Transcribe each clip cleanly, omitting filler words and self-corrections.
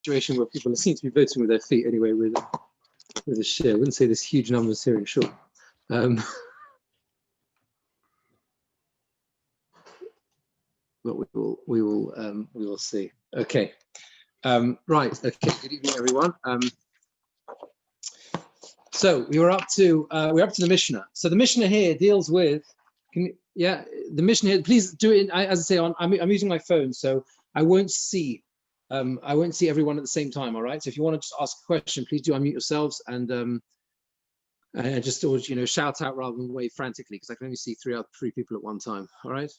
situation where people seem to be voting with their feet anyway with a share. I wouldn't say there's huge numbers here, sure. But we will see. Okay. Right. Okay. Good evening, everyone. So we're up to the Mishnah. So the Mishnah here deals with, the Mishnah here. Please do it. As I say, I'm using my phone, so I won't see everyone at the same time. All right. So if you want to just ask a question, please do unmute yourselves and just always shout out rather than wave frantically, because I can only see three people at one time. All right.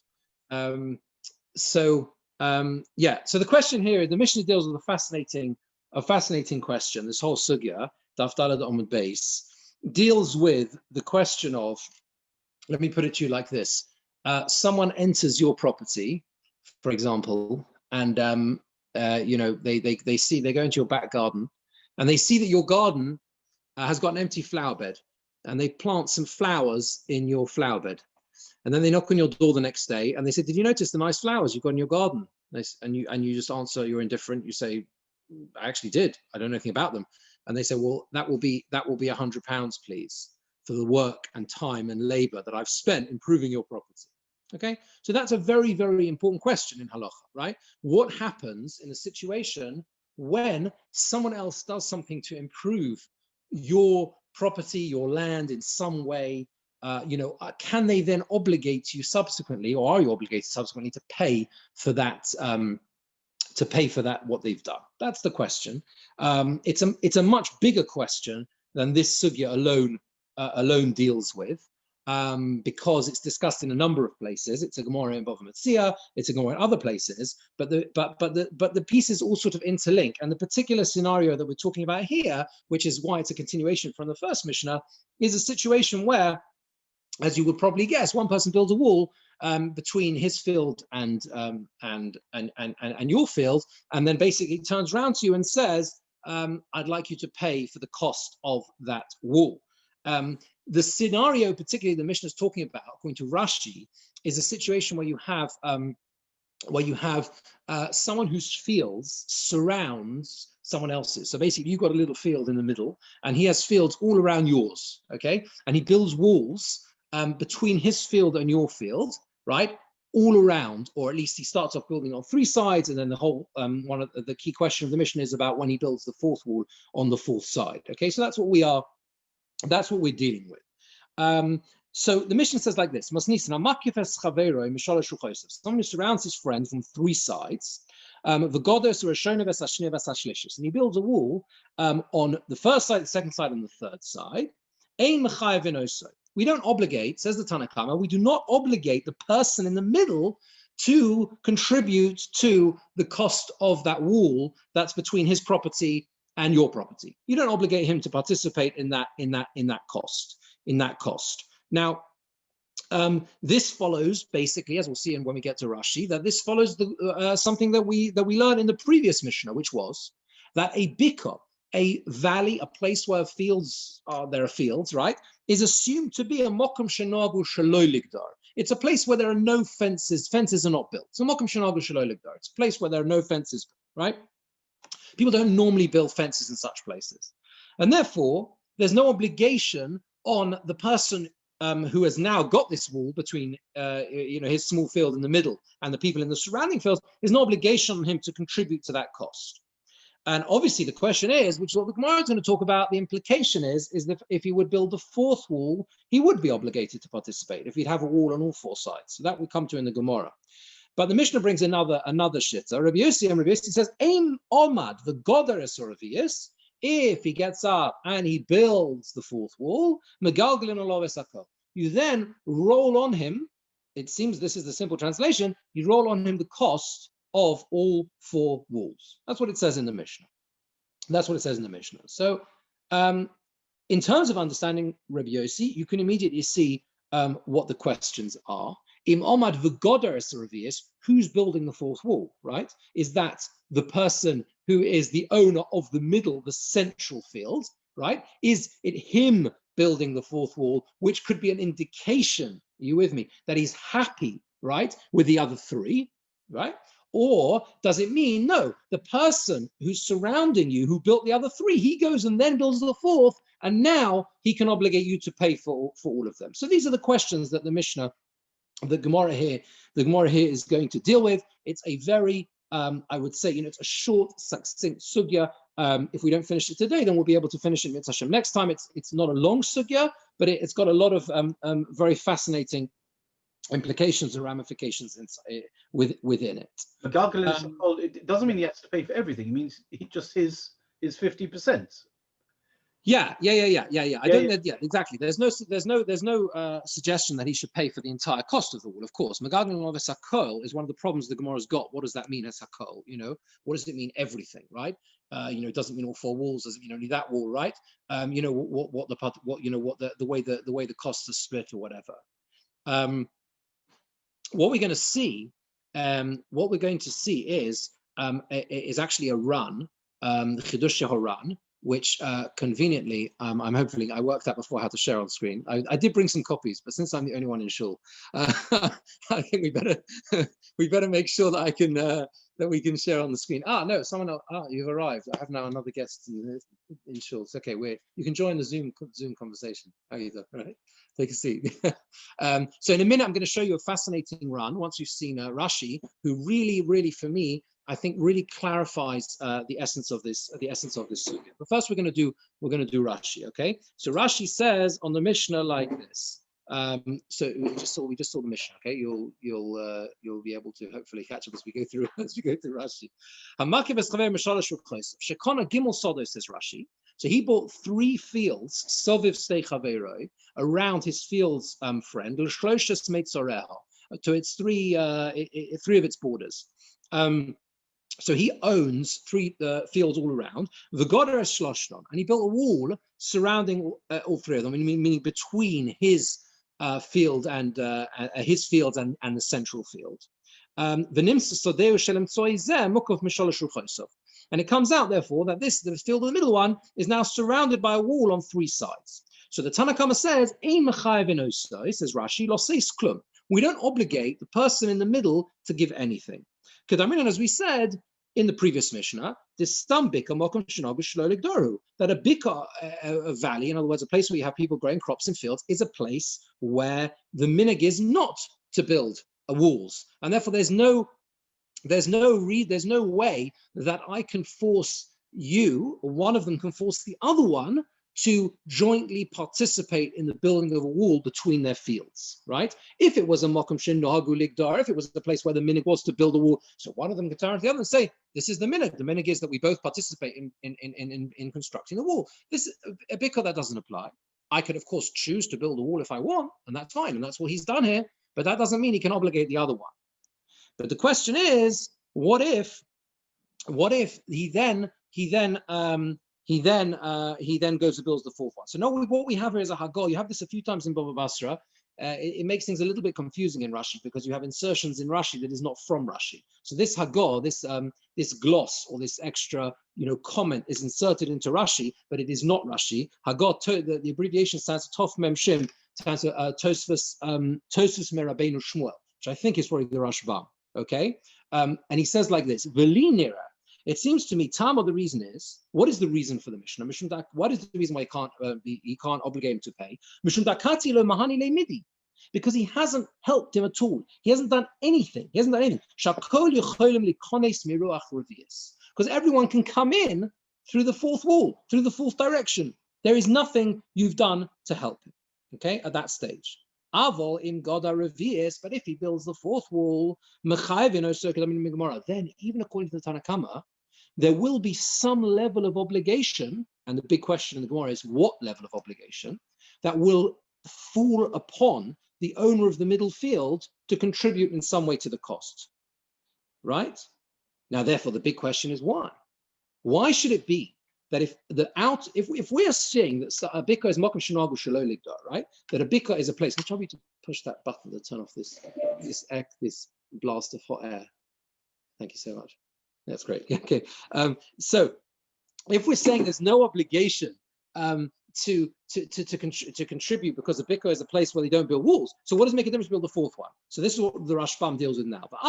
So the question here, the Mishnah deals with a fascinating question. This whole sugya, Daf Daled Amud Beis, deals with the question of, let me put it to you like this: someone enters your property, for example, and they go into your back garden, and they see that your garden has got an empty flower bed, and they plant some flowers in your flower bed. And then they knock on your door the next day and they say, did you notice the nice flowers you've got in your garden? And you just answer, you're indifferent. You say, I actually did. I don't know anything about them. And they say, well, that will be £100, please, for the work and time and labor that I've spent improving your property. Okay. So that's a very, very important question in halacha, right? What happens in a situation when someone else does something to improve your property, your land in some way? Can they then obligate you subsequently, or are you obligated subsequently to pay for that? What they've done. That's the question. It's a much bigger question than this sugya alone deals with, because it's discussed in a number of places. It's a Gemora in Bava Metzia, it's a Gemora in other places, but the pieces all sort of interlink. And the particular scenario that we're talking about here, which is why it's a continuation from the first Mishnah, is a situation where, as you would probably guess, one person builds a wall between his field and your field, and then basically turns around to you and says, I'd like you to pay for the cost of that wall. The scenario, particularly the Mishnah is talking about, according to Rashi, is a situation where you have someone whose fields surrounds someone else's. So basically, you've got a little field in the middle, and he has fields all around yours. Okay, and he builds walls between his field and your field, right, all around, or at least he starts off building on three sides, and then the whole one of the key question of the Mishnah is about when he builds the fourth wall on the fourth side. Okay, so that's what we're dealing with. So the Mishnah says like this: someone who surrounds his friend from three sides, and he builds a wall on the first side, the second side, and the third side. We don't obligate, says the Tanna Kama, we do not obligate the person in the middle to contribute to the cost of that wall that's between his property and your property. You don't obligate him to participate in that cost. Now, this follows basically, as we'll see when we get to Rashi, that this follows something that we learned in the previous Mishnah, which was that a bikah, a valley, a place where there are fields, right, is assumed to be a mokum shenagu shaloi ligdar. It's a place where there are no fences. Fences are not built. So mokum shenagu shaloi ligdar. It's a place where there are no fences, right? People don't normally build fences in such places, and therefore there's no obligation on the person who has now got this wall between his small field in the middle and the people in the surrounding fields. There's no obligation on him to contribute to that cost. And obviously the question is, which is what the Gemora is going to talk about, the implication is that if he would build the fourth wall, he would be obligated to participate if he'd have a wall on all four sides. So that we come to in the Gemora. But the Mishnah brings another shitta. Rabbi Yossi says, Ein omad v'goder esoravius, if he gets up and he builds the fourth wall, megalgalin olav esakol, you then roll on him, it seems this is the simple translation, you roll on him the cost of all four walls. That's what it says in the Mishnah. So in terms of understanding Rabbi Yossi, you can immediately see what the questions are. Im omad v'goder esaravius, who's building the fourth wall, right? Is that the person who is the owner of the middle, the central field, right? Is it him building the fourth wall, which could be an indication, are you with me, that he's happy, right, with the other three, right? Or does it mean, no, the person who's surrounding you, who built the other three, he goes and then builds the fourth, and now he can obligate you to pay for all of them? So these are the questions that the Mishnah, the Gemora here is going to deal with. It's a very, I would say, it's a short, succinct sugya. If we don't finish it today, then we'll be able to finish it Mitzvah Hashem next time. It's not a long sugya, but it's got a lot of very fascinating implications and ramifications within it. It doesn't mean he has to pay for everything. It means his 50%. Yeah. I don't know. Yeah, exactly. There's no suggestion that he should pay for the entire cost of the wall. Of course, Megaglin Lovis Hakol is one of the problems the Gemara's got. What does that mean as Hakol? What does it mean? Everything, right? It doesn't mean all four walls. Doesn't mean only that wall, right? The way the costs are split or whatever. What we're going to see is actually a run, the Chidush Haran, which conveniently, I worked out before how to share on screen. I did bring some copies, but since I'm the only one in shul, I think we better make sure that that we can share on the screen. No, someone else. You've arrived. I have now another guest in shul. It's okay. You can join the Zoom conversation. How are you doing? Right? Take a seat. So in a minute, I'm going to show you a fascinating run. Once you've seen Rashi, who really, for me, I think really clarifies the essence of this sugya. But first, we're going to do Rashi. Okay. So Rashi says on the Mishnah like this. So we just saw the Mishnah. Okay, you'll be able to hopefully catch up as we go through Rashi. Shekona Gimel Sodo, says Rashi. So he bought 3 fields, Soviv Stei Chaveroi, around his field's friend, L'shloshas Meitzoreha, to its three of its borders. So he owns 3 fields all around. The Goder Shloshnon, and he built a wall surrounding all 3 of them, meaning between his field and the central field. And it comes out, therefore, that the field of the middle one is now surrounded by a wall on 3 sides. So the Tanakama says, says Rashi, we don't obligate the person in the middle to give anything. As we said in the previous Mishnah, that a bika, a valley, in other words, a place where you have people growing crops in fields, is a place where the minhag is not to build walls, and therefore there's no way that I can force you, or one of them can force the other one to jointly participate in the building of a wall between their fields, right? If it was a mokum shin nohagu ligdar, if it was the place where the minhag was to build a wall, so one of them can turn to the other and say, this is the minhag. The minhag is that we both participate in constructing the wall. This a bikkur that doesn't apply. I could, of course, choose to build a wall if I want, and that's fine, and that's what he's done here, but that doesn't mean he can obligate the other one. But the question is, what if he then goes to build the 4th one? So now what we have here is a hagol. You have this a few times in Bava Basra. It makes things a little bit confusing in Rashi because you have insertions in Rashi that is not from Rashi. So this hagol, this gloss or this extra comment is inserted into Rashi, but it is not Rashi. Hagol, the abbreviation stands for Tov Mem Shim, stands for Tosfos Merabbeinu Shmuel, which I think is probably the Rashbam. Okay, and he says like this: V'li nira. It seems to me, Tama, the reason is, what is the reason for the Mishnah? What is the reason why he can't obligate him to pay? Because he hasn't helped him at all. He hasn't done anything. Because everyone can come in through the 4th wall, through the 4th direction. There is nothing you've done to help him. Okay, at that stage. Avol in Goda Revius, but if he builds the 4th wall, then even according to the Tanakama, there will be some level of obligation, and the big question in the Gemora is what level of obligation, that will fall upon the owner of the middle field to contribute in some way to the cost. Right? Now, therefore, the big question is why? Why should it be that if we are saying that a bikkur is mokum shenagu shelo ligdar, right? That a bikkur is a place. I'm trying to push that button to turn off this blast of hot air. Thank you so much. That's great. Okay. So if we're saying there's no obligation to contribute because the Bikkur is a place where they don't build walls. So what does it make a difference to build the fourth one? So this is what the Rashbam deals with now. But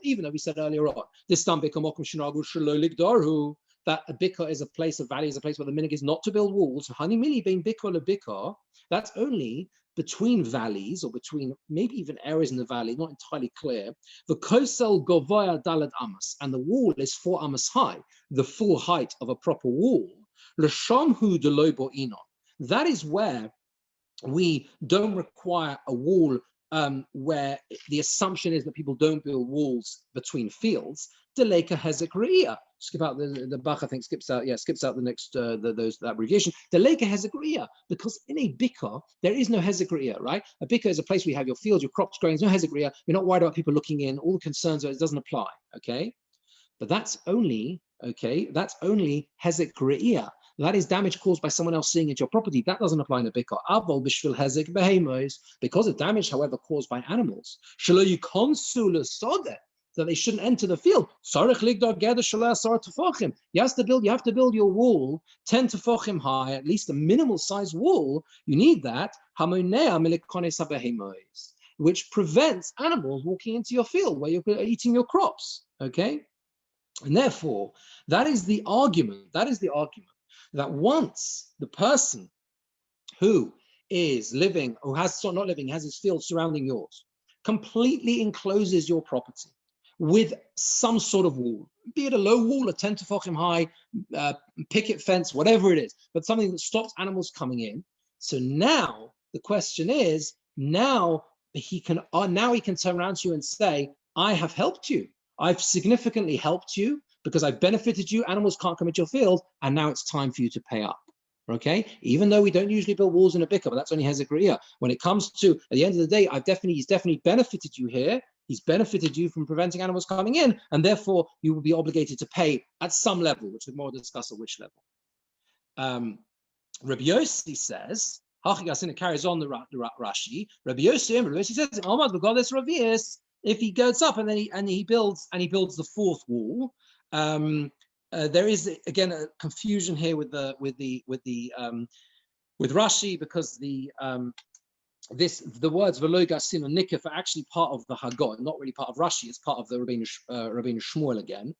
even though we said earlier on, this that a Bikkur is a place of value, is a place where the minig is not to build walls. That's only between valleys or between maybe even areas in the valley, not entirely clear. The kosel govoya dalad amas, and the wall is 4 amas high, the full height of a proper wall. L'shamhu delobo inon. That is where we don't require a wall where the assumption is that people don't build walls between fields. Deleka hezek re'iyah. Skip out the Bach, I think skips out the next that abbreviation. Deleka hezek re'iyah, because in a bikkur there is no hezek re'iyah, right? A bikkur is a place where you have your fields, your crops growing. There's no hezek re'iyah. You're not worried about people looking in. All the concerns, it doesn't apply. Okay, but that's only hezek re'iyah. That is damage caused by someone else seeing into your property. That doesn't apply in a bikkur. Avol b'shvil hezek behemos, because of damage, however, caused by animals. Shelo yikonsu l'sodeh, that they shouldn't enter the field. You have to build your wall 10 tefachim high, at least a minimal size wall. You need that, which prevents animals walking into your field where you're eating your crops. Okay, and therefore that is the argument. That once the person who is living, or has his field surrounding yours, completely encloses your property with some sort of wall, be it a low wall, a 10 tefachim high, picket fence, whatever it is, but something that stops animals coming in. So now the question is, now he can turn around to you and say, I have helped you. I've significantly helped you because I've benefited you. Animals can't come into your field, and now it's time for you to pay up. Okay, even though we don't usually build walls in a bikkur, but that's only hezek re'iyah. When it comes to, at the end of the day, he's definitely benefited you here. He's benefited you from preventing animals coming in, and therefore you will be obligated to pay at some level, which we'll more discuss at which level. Rabbi Yossi says, it carries on the Rashi. Rabbi Yossi says, if he goes up and then he builds the fourth wall, there is again a confusion here with Rashi, because the words v'lo gasin and nikif are actually part of the Haggadah, not really part of Rashi. It's part of the Rabbeinu Shmuel again.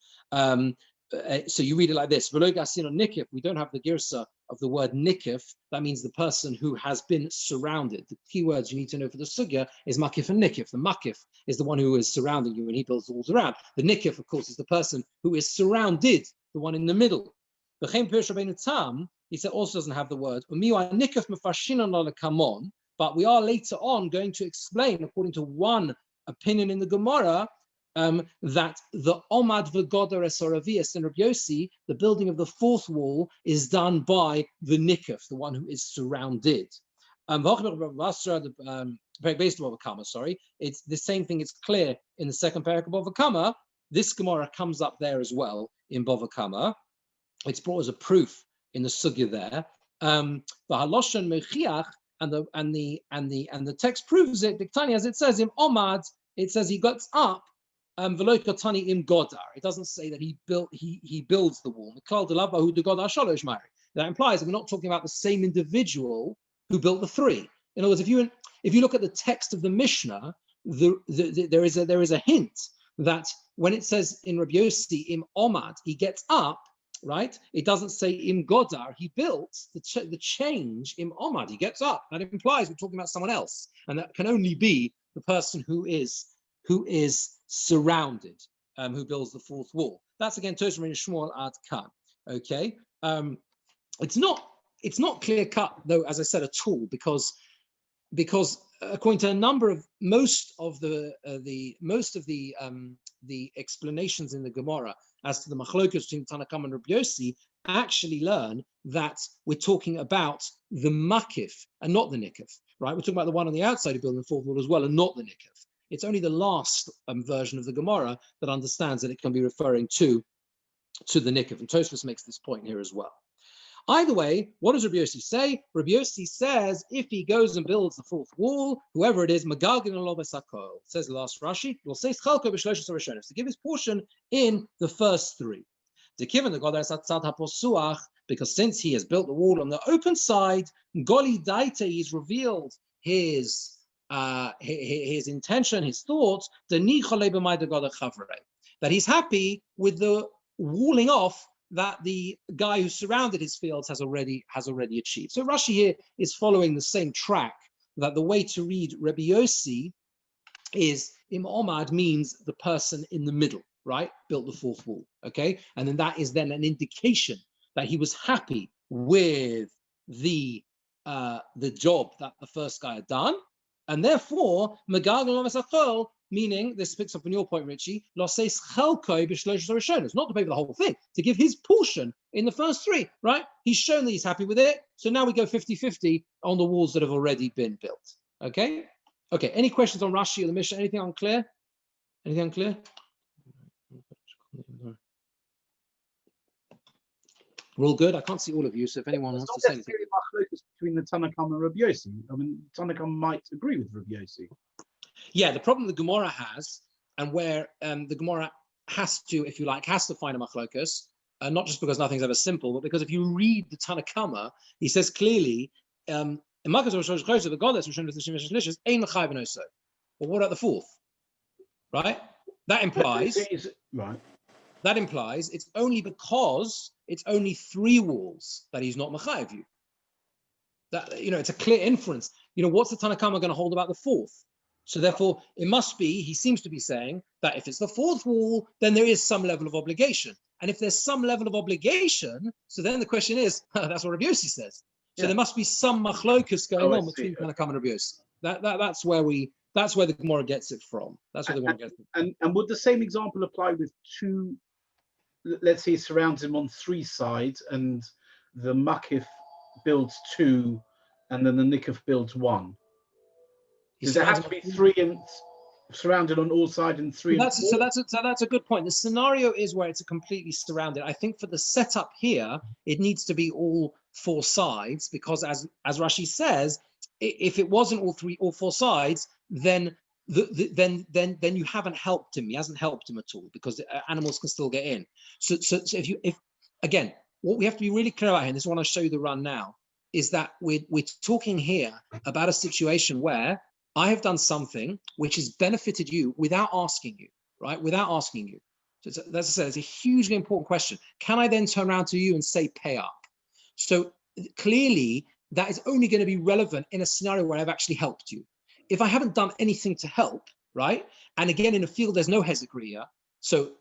So you read it like this: v'lo gasin and nikif. We don't have the girsa of the word nikif. That means the person who has been surrounded. The key words you need to know for the sugya is makif and nikif. The makif is the one who is surrounding you and he builds the walls around. The nikif, of course, is the person who is surrounded, the one in the middle. The Chaim Pirush Rabbeinu Tam, he said, also doesn't have the word nikif mefashinan kamon. But we are later on going to explain, according to one opinion in the Gemora, that the Omad v'Godar Esoravias in Rabbi Yossi, the building of the fourth wall, is done by the Nikif, the one who is surrounded. Based on Bava sorry, it's the same thing. It's clear in the second parak of Bava Kama. This Gemara comes up there as well in Bava Kama. It's brought as a proof in the sugya there. The Haloshan Mechiach. And the text proves it. Diktani, as it says in Omad, it says he got up. V'lo katani im godar. It doesn't say that he builds the wall. That implies that we're not talking about the same individual who built the three. In other words, if you look at the text of the Mishnah, there is a hint that when it says in Rabbi Yossi im Omad, he gets up. Right? It doesn't say im godar. He built the change im omad. He gets up. That implies we're talking about someone else, and that can only be the person who is surrounded, who builds the fourth wall. That's again Toras Rabbeinu Shmuel ad kan. Okay, it's not clear cut though, as I said, at all, because according to a number of most of the explanations in the Gemara as to the machlokas between Tanna Kama and Rabbi Yossi, actually learn that we're talking about the makif and not the nikif, right? We're talking about the one on the outside of building the fourth wall as well, and not the nikif. It's only the last version of the Gemara that understands that it can be referring to the nikif, and Tosfos makes this point here as well. Either way, what does Rabbi Yossi say? Rabbi Yossi says if he goes and builds the fourth wall, whoever it is, magalgin lo besakol, says the last Rashi, will say chalko b'shloshes rishonos, to give his portion in the first three. The given the godar satzat haposuach, because since he has built the wall on the open side, Goli Daite, he's revealed his intention, his thoughts, that he's happy with the walling off that the guy who surrounded his fields has already achieved. So Rashi here is following the same track, that the way to read Rabbi Yossi is Im Omad means the person in the middle, right? Built the fourth wall, okay? And then that is then an indication that he was happy with the job that the first guy had done, and therefore meaning, this picks up on your point, Richie, it's not to pay for the whole thing, to give his portion in the first three, right? He's shown that he's happy with it, so now we go 50-50 on the walls that have already been built, okay? Okay, any questions on Rashi or the Mishnah? Anything unclear? Anything unclear? We're all good. I can't see all of you, so if anyone wants to say anything. It's not necessarily between the Tanakh and Rabbi Yossi. I mean, Tanakh might agree with Rabbi Yossi. Yeah, the problem the Gemora has, and where the Gemora has to, if you like, has to find a machlokas, not just because nothing's ever simple, but because if you read the Tanakh, he says clearly, well, what about the fourth? Right? That implies right. That implies it's only because it's only three walls that he's not mechayev you. That, it's a clear inference. What's the Tanakh going to hold about the fourth? So therefore, it must be, he seems to be saying that if it's the fourth wall, then there is some level of obligation. And if there's some level of obligation, so then the question is, that's what Rabbi Yossi says. So there must be some machlokus going on between Tanakh and Rabbi Yossi. That's where the Gemara gets it from. That's where the Gemara gets it from. And would the same example apply with two, let's say, surrounds him on three sides, and the Makif builds two, and then the Nikif builds one? Does it have to be three and surrounded on all sides and three? So that's a good point. The scenario is where it's a completely surrounded. I think for the setup here, it needs to be all four sides, because as Rashi says, if it wasn't all four sides, then you haven't helped him. He hasn't helped him at all, because animals can still get in. So if again, what we have to be really clear about here, and this is what I'll show you the run now, is that we're talking here about a situation where I have done something which has benefited you without asking you, right? Without asking you. So as I said, it's a hugely important question. Can I then turn around to you and say, pay up? So clearly, that is only going to be relevant in a scenario where I've actually helped you. If I haven't done anything to help, right? And again, in a field, there's no hezekriya. So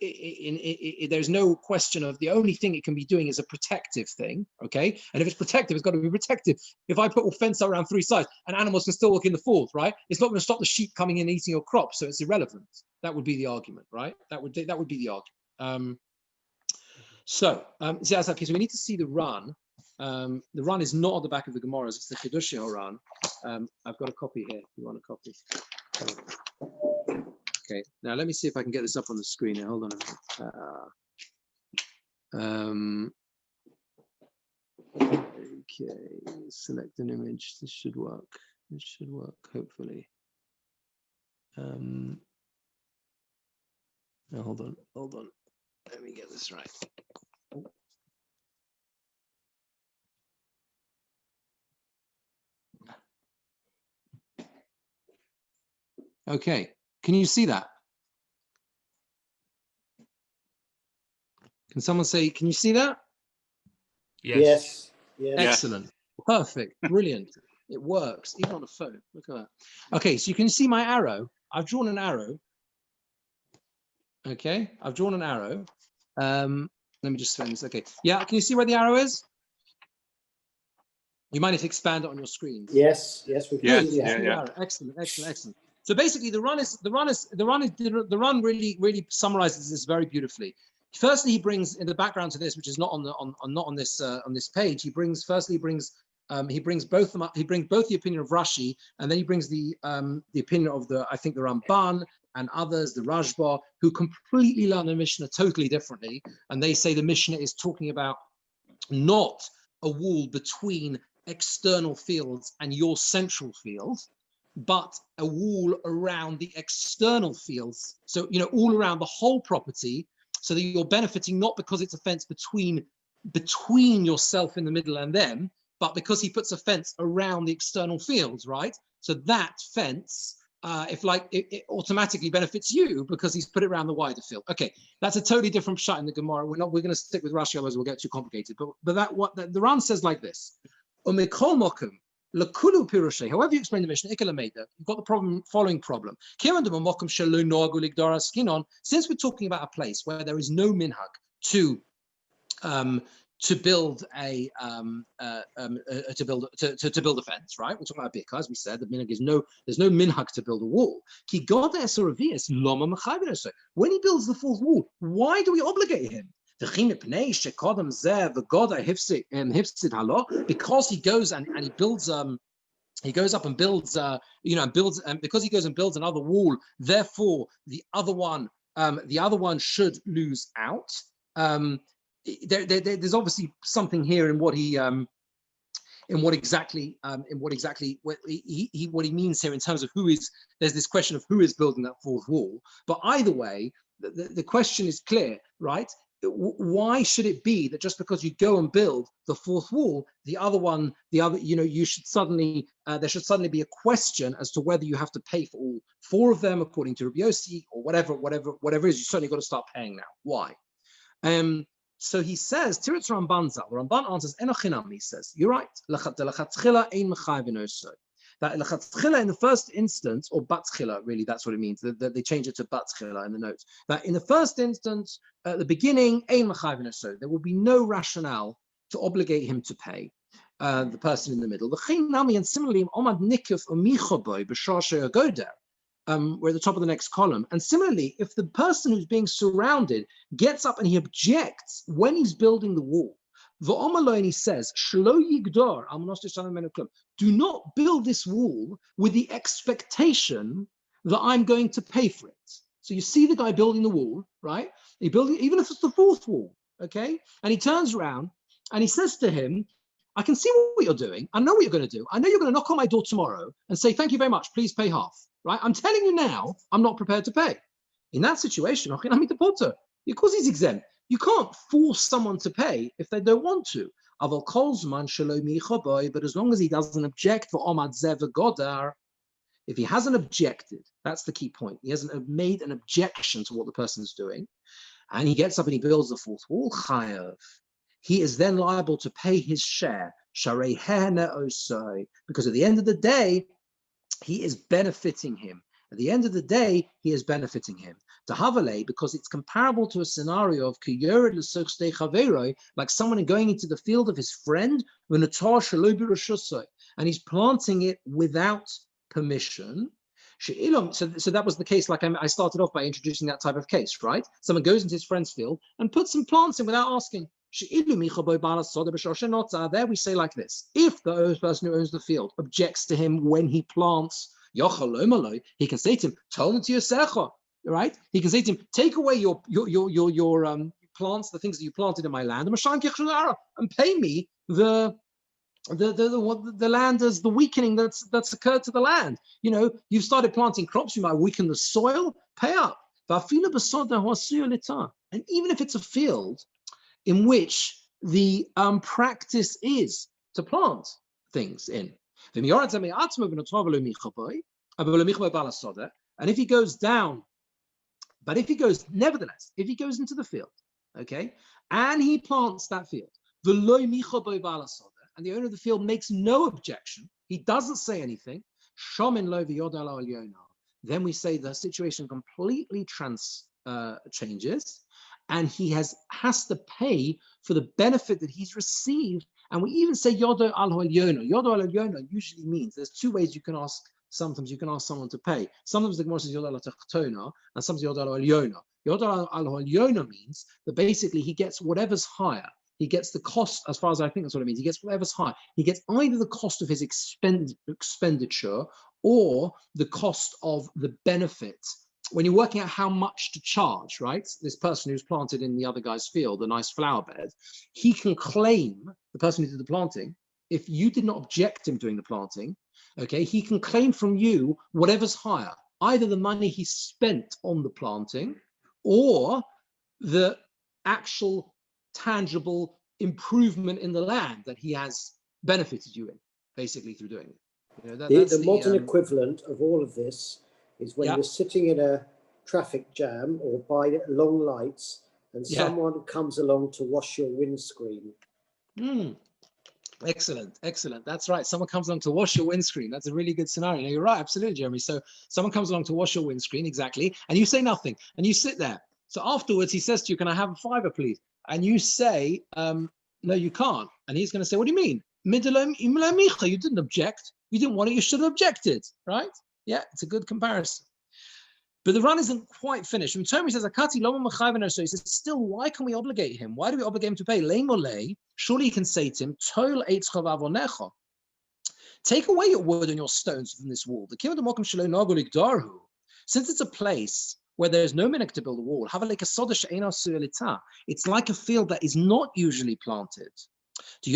there's no question of, the only thing it can be doing is a protective thing, okay? And if it's protective, it's got to be protective. If I put a fence around three sides and animals can still walk in the fourth, right? It's not going to stop the sheep coming in and eating your crop, so it's irrelevant. That would be the argument, right? That would be the argument. So we need to see the run. The run is not on the back of the Gemara, it's the Chidushio run. I've got a copy here, if you want a copy. Okay, now let me see if I can get this up on the screen here. Hold on a minute. Okay, select an image. This should work. Hopefully. Now hold on. Let me get this right. Okay, can you see that? Can someone say, can you see that? Yes. Excellent. Perfect. Brilliant. It works, even on a phone. Look at that. Okay, so you can see my arrow. I've drawn an arrow. Okay, I've drawn an arrow. Let me just find this. Okay. Yeah, can you see where the arrow is? You might need to expand it on your screen. Yes, we can see the arrow. Yeah. Excellent. So basically, the run really summarizes this very beautifully. Firstly, he brings in the background to this, which is not on this page. He brings both the opinion of Rashi, and then he brings the opinion of the Ramban and others, the Rashba, who completely learn the Mishnah totally differently, and they say the Mishnah is talking about not a wall between external fields and your central field, but a wall around the external fields. So, all around the whole property, so that you're benefiting not because it's a fence between between yourself in the middle and them, but because he puts a fence around the external fields, right? So that fence, it automatically benefits you because he's put it around the wider field. Okay, that's a totally different shot in the Gemara. We're going to stick with Rashi, otherwise we'll get too complicated. But the Ran says like this: Umikol mokum lakulu pirushay. However you explain the mission, you've got the following problem. Since we're talking about a place where there is no minhag to build a fence, right? We're talking about bika, as we said. The minhag is there's no minhag to build a wall. When he builds the fourth wall, why do we obligate him? Because he goes and he builds he goes up and builds because he goes and builds another wall, therefore the other one should lose out. There's obviously something here in what he what he means here in terms of there's this question of who is building that fourth wall. But either way, the question is clear, right? Why should it be that just because you go and build the fourth wall, you should suddenly there should suddenly be a question as to whether you have to pay for all four of them according to Rabbi Yossi or whatever it is. You certainly got to start paying now. Why? So he says, Tiritz Ramban Zal. The Ramban answers, Enochinam, he says, you're right. That lechatchila in the first instance, or batchila, really, that's what it means. They change it to batchila in the notes. That in the first instance, at the beginning, ein l'chayv v'nosoi. There will be no rationale to obligate him to pay the person in the middle. And similarly, omad nikuf umichoboy b'shar she'agoder. We're at the top of the next column. And similarly, if the person who's being surrounded gets up and he objects when he's building the wall, and he says, do not build this wall with the expectation that I'm going to pay for it. So you see the guy building the wall, right? He building, even if it's the fourth wall, okay? And he turns around and he says to him, I can see what you're doing. I know what you're going to do. I know you're going to knock on my door tomorrow and say, thank you very much, please pay half, right? I'm telling you now, I'm not prepared to pay. In that situation, of course he's exempt. You can't force someone to pay if they don't want to. But as long as he doesn't object for Omad Zev Godar, if he hasn't objected, that's the key point. He hasn't made an objection to what the person's doing, and he gets up and he builds the fourth wall, Chayav. He is then liable to pay his share, because at the end of the day, he is benefiting him. At the end of the day, he is benefiting him. Because it's comparable to a scenario of like someone going into the field of his friend, and he's planting it without permission. So that was the case, like I started off by introducing that type of case, right? Someone goes into his friend's field and puts some plants in without asking. There we say like this: if the person who owns the field objects to him when he plants, he can say to him, "Tell it to yourself." Right? He can say to him, "Take away your plants, the things that you planted in my land, and pay me the land as the weakening that's occurred to the land. You know, you've started planting crops, you might weaken the soil. Pay up." And even if it's a field in which the practice is to plant things in, and if he goes down. But if he goes, nevertheless, if he goes into the field, okay, and he plants that field, and the owner of the field makes no objection, he doesn't say anything, then we say the situation completely changes, and he has to pay for the benefit that he's received. And we even say yodo al ho'elyona. Yodo al ho'elyona usually means there's two ways you can ask. Sometimes you can ask someone to pay. Sometimes the Gemora says Yod al Tachtona, and sometimes Yod al Olyona. Yod al Olyona means that basically he gets whatever's higher. He gets the cost, as far as I think that's what it means. He gets whatever's higher. He gets either the cost of his expenditure or the cost of the benefit. When you're working out how much to charge, right? This person who's planted in the other guy's field a nice flower bed, he can claim, the person who did the planting, if you did not object him doing the planting, okay, he can claim from you whatever's higher, either the money he spent on the planting or the actual tangible improvement in the land that he has benefited you in, basically through doing it. The modern equivalent of all of this is when you're sitting in a traffic jam or by long lights and someone comes along to wash your windscreen. Excellent. That's right. Someone comes along to wash your windscreen. That's a really good scenario. You're right, absolutely, Jeremy. So someone comes along to wash your windscreen, exactly, and you say nothing, and you sit there. So afterwards, he says to you, "Can I have a $5, please?" And you say, "No, you can't." And he's going to say, "What do you mean? You didn't object. You didn't want it. You should have objected, right?" Yeah, it's a good comparison. But the run isn't quite finished. When Tomi says, "Akati loma mechaven oso," he says, "Still, why can we obligate him? Why do we obligate him to pay? Leimolei, surely he can say to him, Tol eitzcha v'avonecha. Take away your wood and your stones from this wall. The kivod mokum shelo nagu ligdarhu. Since it's a place where there is no minhag to build a wall, it's like a field that is not usually planted. She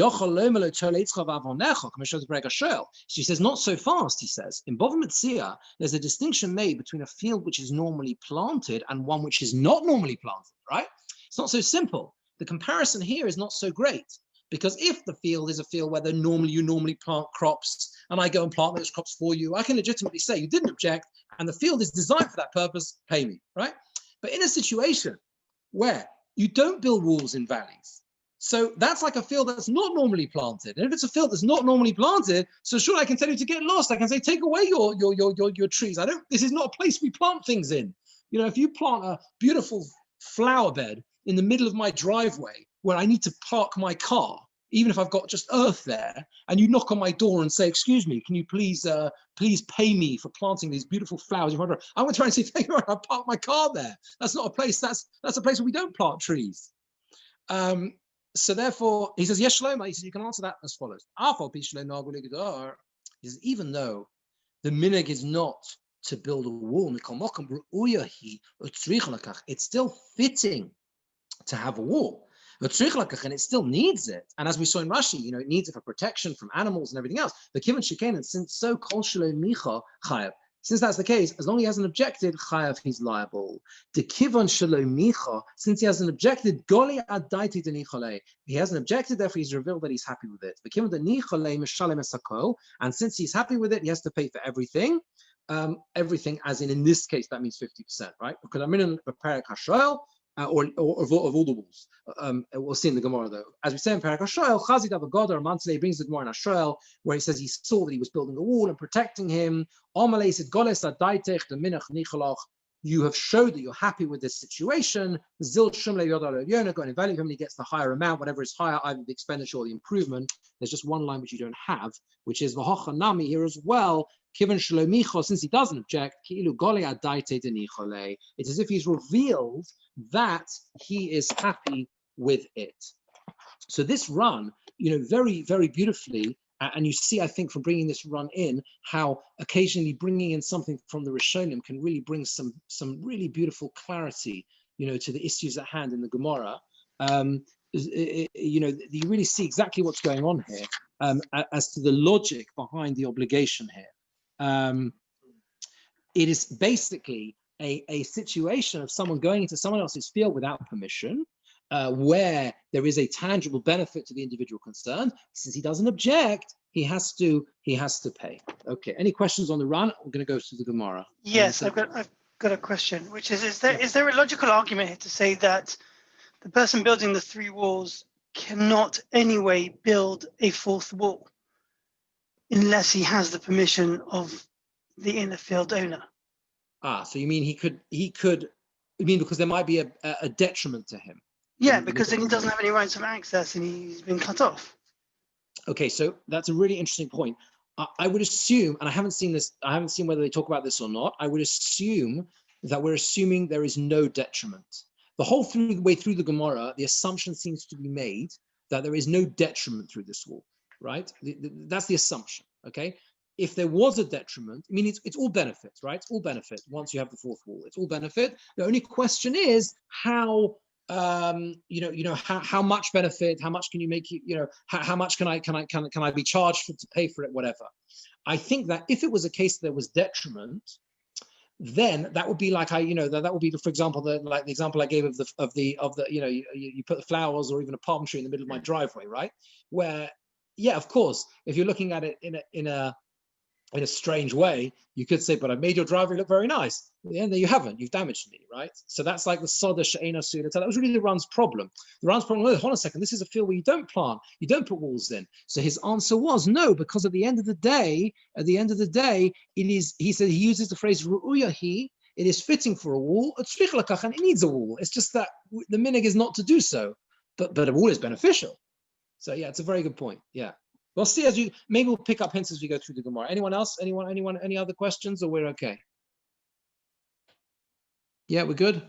says, not so fast, he says. In Bava Metzia, there's a distinction made between a field which is normally planted and one which is not normally planted, right? It's not so simple. The comparison here is not so great, because if the field is a field where you normally plant crops, and I go and plant those crops for you, I can legitimately say you didn't object, and the field is designed for that purpose, pay me, right? But in a situation where you don't build walls in valleys, so that's like a field that's not normally planted. And if it's a field that's not normally planted, so sure, I can tell you to get lost. I can say, take away your trees. This is not a place we plant things in. If you plant a beautiful flower bed in the middle of my driveway where I need to park my car, even if I've got just earth there, and you knock on my door and say, "Excuse me, can you please pay me for planting these beautiful flowers?" I'm going to try and say, "Thank you, I parked my car there." That's not a place. That's a place where we don't plant trees. So therefore, he says, "Yes, Shlomo." He says, you can answer that as follows. He says, even though the minhag is not to build a wall, it's still fitting to have a wall. And it still needs it. And as we saw in Rashi, it needs it for protection from animals and everything else. The kivan shekain, and since so kol shelo micha chayav. Since that's the case, as long as he hasn't objected, chayav, he's liable. The kivan shelo micha, since he hasn't objected, goli adaiti denichale. He hasn't objected, therefore he's revealed that he's happy with it. The kivan denichale mishalem esako, and since he's happy with it, he has to pay for everything. Everything, as in this case, that means 50%, right? Because I'm in a parak hashoel. Or of all the walls. We'll see in the Gemora, though. As we say in Parak HaShoel, Chazid Avogadar Mantzle brings the Gemora in HaShoel, where he says he saw that he was building a wall and protecting him. Amalei said, Goles Adaitech, the Minach Nicholach, you have showed that you're happy with this situation. Zil Shumle Yodar Yona, go and evaluate him, and he gets the higher amount, whatever is higher, either the expenditure or the improvement. There's just one line which you don't have, which is V'hochanami here as well. Kivan Shlomicho, since he doesn't object, Ki'ilu Gole Adaite Denichole. It's as if he's revealed that he is happy with it. So this run, very, very beautifully, and you see, I think, from bringing this run in, how occasionally bringing in something from the Rishonim can really bring some really beautiful clarity, to the issues at hand in the Gemora. You really see exactly what's going on here, as to the logic behind the obligation here. It is basically a situation of someone going into someone else's field without permission, where there is a tangible benefit to the individual concerned. Since he doesn't object, he has to pay. Okay. Any questions on the run? We're going to go to the Gemara. Yes, I've got a question, which is there a logical argument here to say that the person building the three walls cannot anyway build a fourth wall unless he has the permission of the inner field owner? So you mean he could, because there might be a detriment to him? Yeah, because then he doesn't have any rights of access and he's been cut off. Okay, so that's a really interesting point. I would assume, and I haven't seen whether they talk about this or not, I would assume that we're assuming there is no detriment. The whole way through the Gemara, the assumption seems to be made that there is no detriment through this wall, right? That's the assumption, okay? If there was a detriment, it's all benefit, right? It's all benefit once you have the fourth wall. It's all benefit. The only question is how, how much benefit, how much can you make, how much can I be charged to pay for it, whatever. I think that if it was a case that there was detriment, then that would be like that would be, for example, the example I gave of the you put the flowers or even a palm tree in the middle of my driveway, right? Where, yeah, of course, if you're looking at it in a strange way, you could say, but I made your driveway look very nice. Yeah, no, you haven't. You've damaged me, right? So that's like the Soda She'ena Suda. That was really the Ran's problem. The Ran's problem was, hold on a second, this is a field where you don't plant, you don't put walls in. So his answer was no, because at the end of the day, it is, he said, he uses the phrase ru'uyahi, it is fitting for a wall, and it needs a wall. It's just that the minig is not to do so, but a wall is beneficial. So yeah, it's a very good point. Yeah. We'll see maybe we'll pick up hints as we go through the Gemara. Anyone else? Anyone? Any other questions, or we're okay? Yeah, we're good?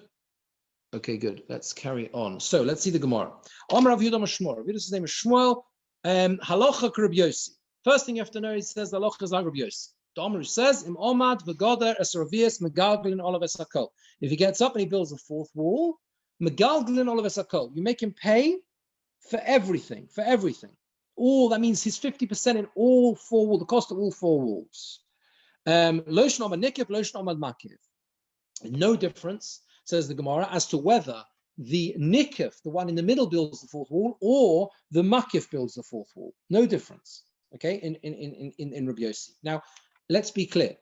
Okay, good. Let's carry on. So let's see the Gemara. Amar Rav Yehuda Shmuel. Rav Yehuda's name is Shmuel. Halacha Rabbi Yossi. First thing you have to know, it says the halacha is like Rabbi Yossi. The Amar says, Im Omad v'goder esravias megalglin olav esakol. If he gets up and he builds a fourth wall, megalglin olav esakol. You make him pay for everything, All that means he's 50% in all four walls, the cost of all four walls. Loshn amad nikiv, loshn amad makiv. No difference, says the Gemara, as to whether the nikif, the one in the middle, builds the fourth wall, or the makif builds the fourth wall. No difference. Okay, in Rabbi Yossi. Now, let's be clear.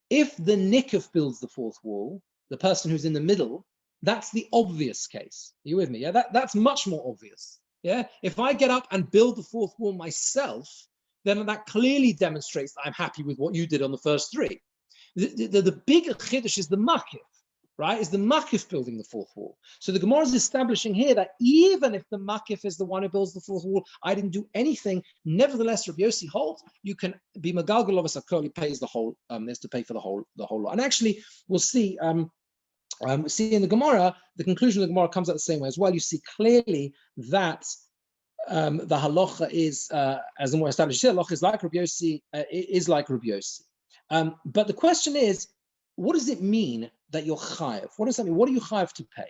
If the nikif builds the fourth wall, the person who's in the middle, that's the obvious case. Are you with me? Yeah, that's much more obvious. Yeah, if I get up and build the fourth wall myself, then that clearly demonstrates that I'm happy with what you did on the first three. The bigger chiddush is the makif, right? Is the makif building the fourth wall? So the Gemara is establishing here that even if the makif is the one who builds the fourth wall, I didn't do anything. Nevertheless, Rabbi Yossi holds you can be magalgal of a sakol. He pays the whole. There's to pay for the whole lot. And actually, we'll see. See in the Gemara, the conclusion of the Gemara comes out the same way as well. You see clearly that the halacha is, as the more established, the halacha is like Rabbi Yossi, is like Rabbi Yossi. But the question is, what does it mean that you're chayav? What does that mean? What are you chayav to pay?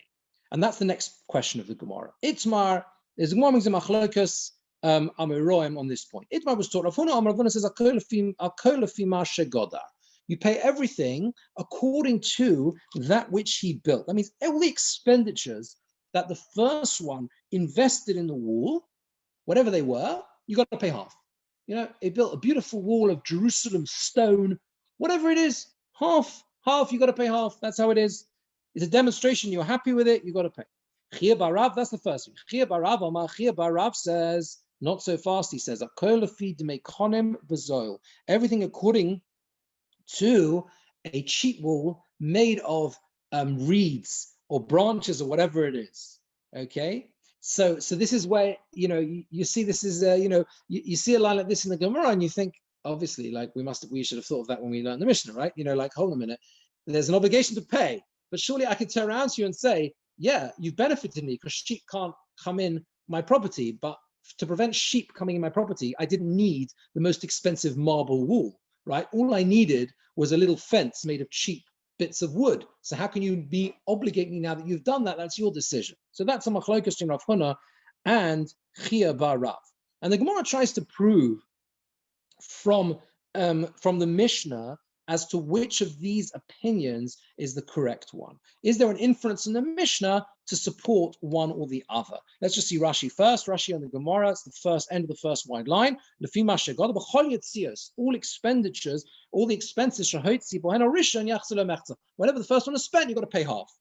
And that's the next question of the Gemara. Itmar, there's a Gemara makes a machlokas amiroim on this point. Itmar was taught. Ravuna says akol lefi ma shegoda. You pay everything according to that which he built. That means all the expenditures that the first one invested in the wall, whatever they were, you got to pay half. You know, he built a beautiful wall of Jerusalem stone, whatever it is, half, you got to pay half. That's how it is. It's a demonstration. You're happy with it, you got to pay. Chia Barav, that's the first thing. Chia Barav says, not so fast, he says, everything according to a cheap wall made of reeds or branches or whatever it is. Okay, so this is where you see this is you see a line like this in the Gemara and you think obviously like we should have thought of that when we learned the Mishnah, right? Like hold on a minute, there's an obligation to pay, but surely I could turn around to you and say, yeah, you've benefited me because sheep can't come in my property, but to prevent sheep coming in my property, I didn't need the most expensive marble wall. Right? All I needed was a little fence made of cheap bits of wood. So how can you obligate me now that you've done that? That's your decision. So that's a machlokas between Rav Huna and Chia bar Rav. And the Gemara tries to prove from the Mishnah as to which of these opinions is the correct one. Is there an inference in the Mishnah to support one or the other? Let's just see Rashi first. Rashi on the Gemara, it's the first end of the first wide line. All expenditures, all the expenses, whenever the first one is spent, you've got to pay half.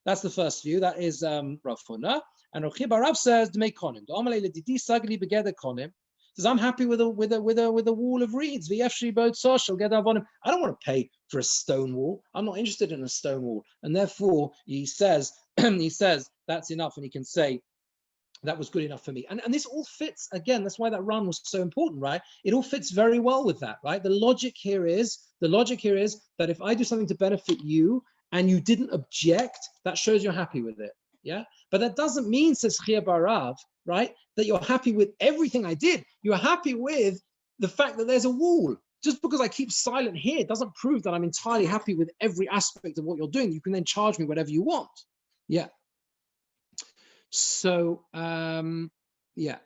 That's the first view. That is Rav Huna. And Rav says, says, I'm happy with a wall of reeds. I don't want to pay for a stone wall. I'm not interested in a stone wall. And therefore, he says, that's enough. And he can say, that was good enough for me. And this all fits, again, that's why that run was so important, right? It all fits very well with that, right? The logic here is that if I do something to benefit you and you didn't object, that shows you're happy with it. Yeah, but that doesn't mean, says Chia Barav, right, that you're happy with everything I did. You're happy with the fact that there's a wall. Just because I keep silent here doesn't prove that I'm entirely happy with every aspect of what you're doing. You can then charge me whatever you want. Yeah. So, yeah.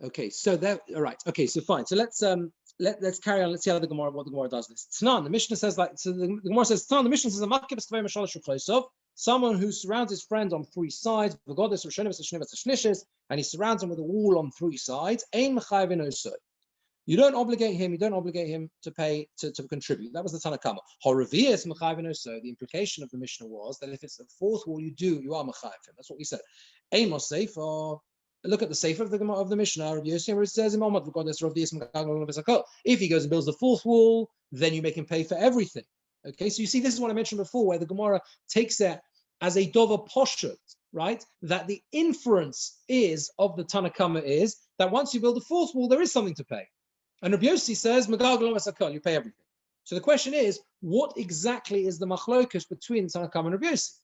Okay, so that all right. Okay, so fine. So let's carry on. Let's see how what the Gemora does this. Tanan, the Mishnah says the Gemora says Tanan, the Mishnah says someone who surrounds his friend on three sides, and he surrounds him with a wall on three sides. You don't obligate him to pay to contribute. That was the Tanakama. The implication of the Mishnah was that if it's the fourth wall, you are mechayev him. That's what we said. Amos sefer. Look at the sefer of the Mishnah, Rabbi Yossi, where it says, if he goes and builds the fourth wall, then you make him pay for everything. Okay, so you see, this is what I mentioned before, where the Gemara takes it as a dova poshut, right? That the inference of the Tanakama is that once you build the fourth wall, there is something to pay. And Rabbi Yossi says, you pay everything. So the question is, what exactly is the machlokus between Tanakama and Rabbi Yossi?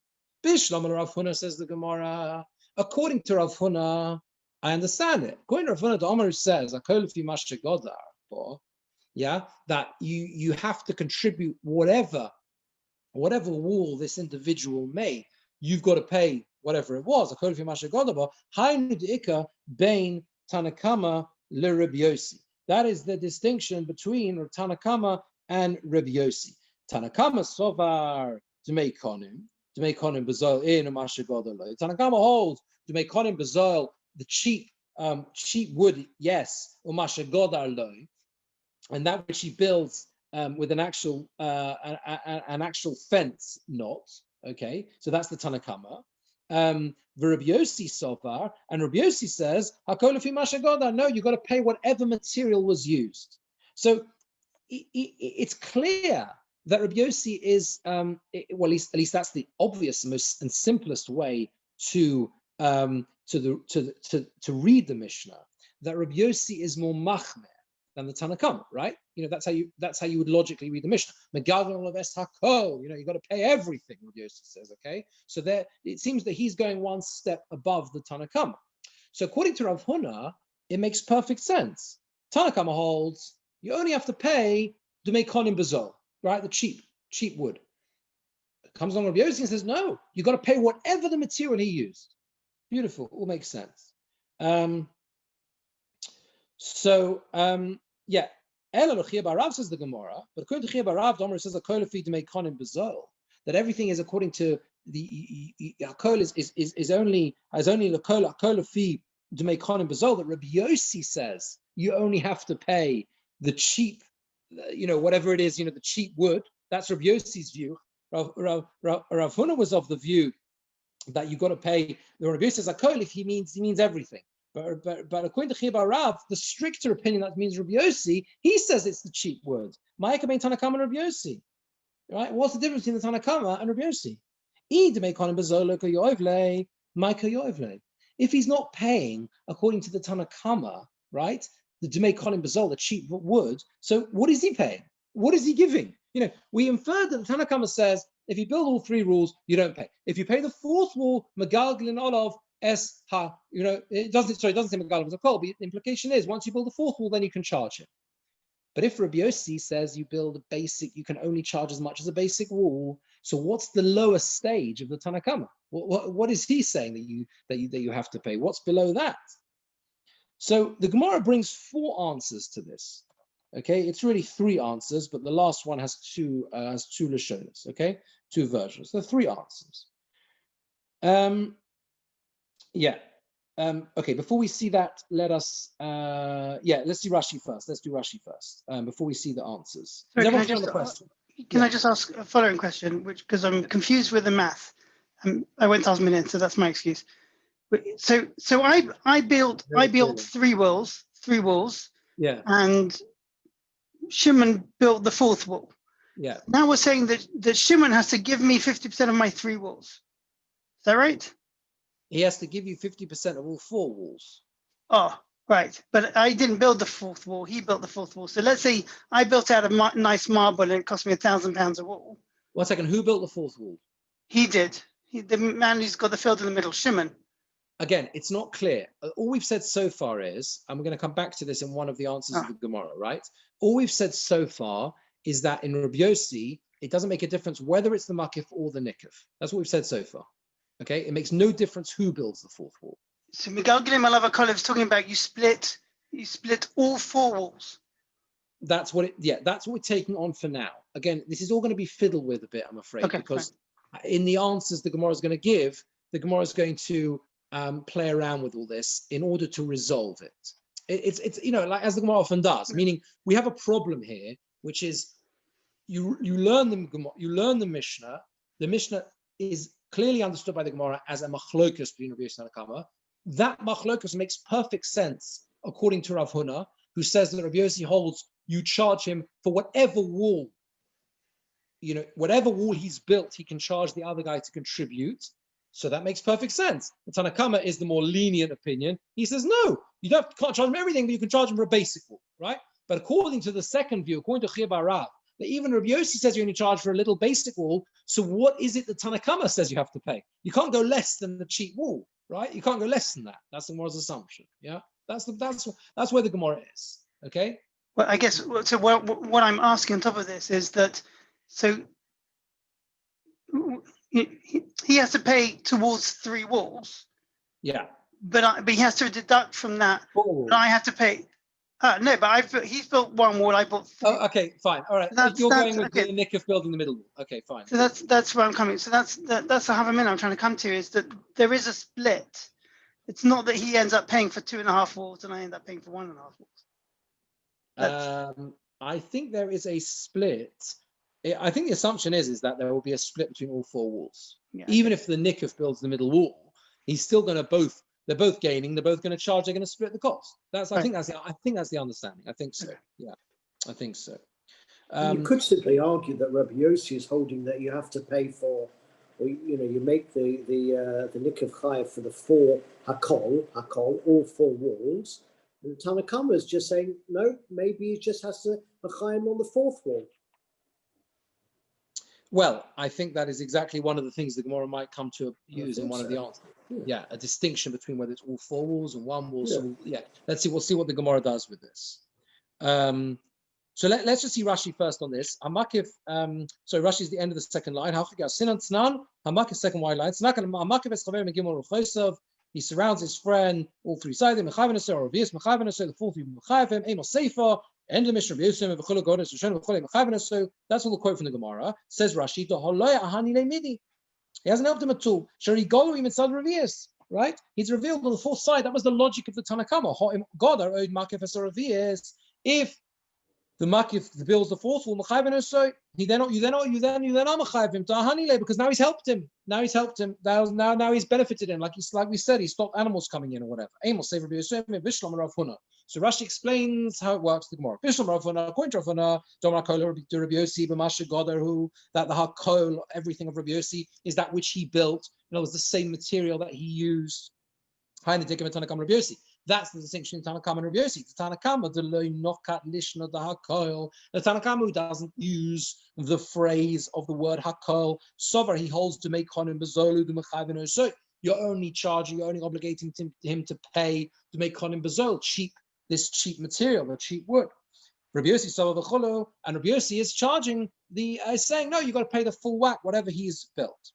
Bishlam Rav Huna, says the Gemara. According to Rav Huna, I understand it. According to Rav Huna, the Omer says, that you have to contribute whatever wall this individual made. You've got to pay whatever it was. That is the distinction between Tanakama and Rabbi Yossi. Tanakama sovar Dmeikonim Bazoil in Mashagodolo. Tanakama holds Dmeikonim Bazoil, the cheap wood, yes, or Mashagodar lo, and that which he builds with an actual fence, not okay. So that's the Tanakama. Rabbi Yossi Sovar, and Rabbi Yossi says, Hakolafi Mashagodar. No, you've got to pay whatever material was used. So it's clear that Rabbi Yossi is, well, at least that's the obvious, most and simplest way to read the Mishnah. That Rabbi Yossi is more machmer than the Tanakama, right? That's how you would logically read the Mishnah. You've got to pay everything. Rabbi Yossi says, okay. So there, it seems that he's going one step above the Tanakama. So according to Rav Huna, it makes perfect sense. Tanakama holds you only have to pay to make konim bazol, right? The cheap wood. It comes along Rabbi Yossi and says, no, you got to pay whatever the material he used. Beautiful, all makes sense. Yeah. Ela Chia Barav, says the Gemara, but according to Chia Barav, the Omer says a kolafi to make konim bazol, that everything is according to the kol is only the kolafi to make konim bazol. That Rabbi Yossi says you only have to pay the cheap, whatever it is, the cheap wood. That's Rabbi Yossi's view. Rav Huna was of the view that you got to pay. The Rabbi Yossi says akol if he means everything. But according to Chia Barav, the stricter opinion that means Rabbi Yossi, he says it's the cheap word. Ma'ika bein Tanakama and Rabbi Yossi. Right? What's the difference between the Tanakama and Rabbi Yossi? If he's not paying according to the Tanakama, right? The Dmei Kolim Bazol, the cheap wood. So what is he paying? What is he giving? We inferred that the Tanakama says if you build all three rules, you don't pay. If you pay the fourth wall, Magalglin Olav Es Ha, it doesn't say Magalglin Zakol, but the implication is once you build the fourth wall, then you can charge it. But if Rabbi Yossi says you build a basic, you can only charge as much as a basic wall. So what's the lowest stage of the Tanakama? What is he saying that you have to pay? What's below that? So the Gemara brings four answers to this. Okay, it's really three answers, but the last one has two lashonos. Okay, two versions. So three answers. Okay, before we see that, let's do Rashi first. Let's do Rashi first before we see the answers. Sorry, can I just ask a following question, because I'm confused with the math. I went to ask minutes, so that's my excuse. So I built three walls. Yeah. And Shimon built the fourth wall. Yeah. Now we're saying that Shimon has to give me 50% of my three walls. Is that right? He has to give you 50% of all four walls. Oh, right. But I didn't build the fourth wall. He built the fourth wall. So let's say I built out a nice marble and it cost me £1,000 a wall. 1 second. Who built the fourth wall? He did. The man who's got the field in the middle, Shimon. Again, it's not clear. All we've said so far is, and we're going to come back to this in one of the answers of the Gemara, right? All we've said so far is that in Rabbi Yossi, it doesn't make a difference whether it's the makif or the nikif. That's what we've said so far. Okay, it makes no difference who builds the fourth wall. So Megalgalim Alav HaKol is talking about you split all four walls. That's what that's what we're taking on for now. Again, this is all going to be fiddled with a bit, I'm afraid, Okay, because in the answers the Gemora is going to give, the Gemora is going to play around with all this in order to resolve it. It's like as the Gemara often does, meaning we have a problem here, which is you learn the Mishnah. The Mishnah is clearly understood by the Gemara as a machlokus between Rabbi Yossi and Tanna Kama. That machlokus makes perfect sense according to Rav Huna, who says that Rabbi Yossi holds you charge him for whatever wall, whatever wall he's built, he can charge the other guy to contribute. So that makes perfect sense. The Tanna Kama is the more lenient opinion. He says, no, you can't charge him everything, but you can charge him for a basic wall, right? But according to the second view, according to Chaim Rav, that even Rabbi Yossi says you only charge for a little basic wall. So what is it that Tanna Kama says you have to pay? You can't go less than the cheap wall, right? You can't go less than that. That's the Gemara's assumption. Yeah, that's where the Gemara is. Okay. Well, I guess so. What I'm asking on top of this is that so he has to pay towards three walls. Yeah. But he has to deduct from that. And I have to pay. No, but he's built one wall. I built. Oh, okay, fine. All right. You're going with the nick of building the middle wall. Okay, fine. So that's where I'm coming. So that's the Havamina I'm trying to come to, is that there is a split. It's not that he ends up paying for 2.5 walls and I end up paying for 1.5 walls. I think there is a split. I think the assumption is that there will be a split between all four walls. Yeah, even if the Nikif builds the middle wall, he's still going to they're both gaining, they're both going to charge, they're going to split the cost. I think that's the understanding. I think so. Yeah, I think so. You could simply argue that Rabbi Yossi is holding that you have to pay for, you make the Nikif Chayev for the four hakol, all four walls. And Tanna Kama is just saying, no, maybe he just has to Chaim on the fourth wall. Well, I think that is exactly one of the things the Gemara might come to use in one of the answers. Yeah, a distinction between whether it's all four walls and one wall. Yeah. So we'll see what the Gemara does with this. So let's just see Rashi first on this. Hamakif, Rashi is the end of the second line. Hamakif, second wide line. He surrounds his friend, all three sides. The fourth view, end of the Mishnah. That's all the quote from the Gemara. Says Rashi, he hasn't helped him at all. Right? He's revealed on the fourth side. That was the logic of the Tanna Kama. If the makif builds the fourth wall, you then are mechayev him to ahanile, because now he's helped him. Now he's Now he's benefited him. Like we said, he stopped animals coming in or whatever. So Rashi explains how it works. The Gemara. According to Rav Huna, that the hakol, everything of Rabbi Yossi, is that which he built. In other words, the same material that he used. That's the distinction in Tanna Kama and Rabbi Yossi. The Tanna Kama, the Tanna Kama who doesn't use the phrase of the word hakol. Sover, he holds to make konim bezolu the mechayvin. So you're only obligating him to pay to make konim bezol, this cheap material, the cheap wood. Rabbi Yossi sover v'cholo, and Rabbi Yossi is charging saying no, you got to pay the full whack, whatever he's built.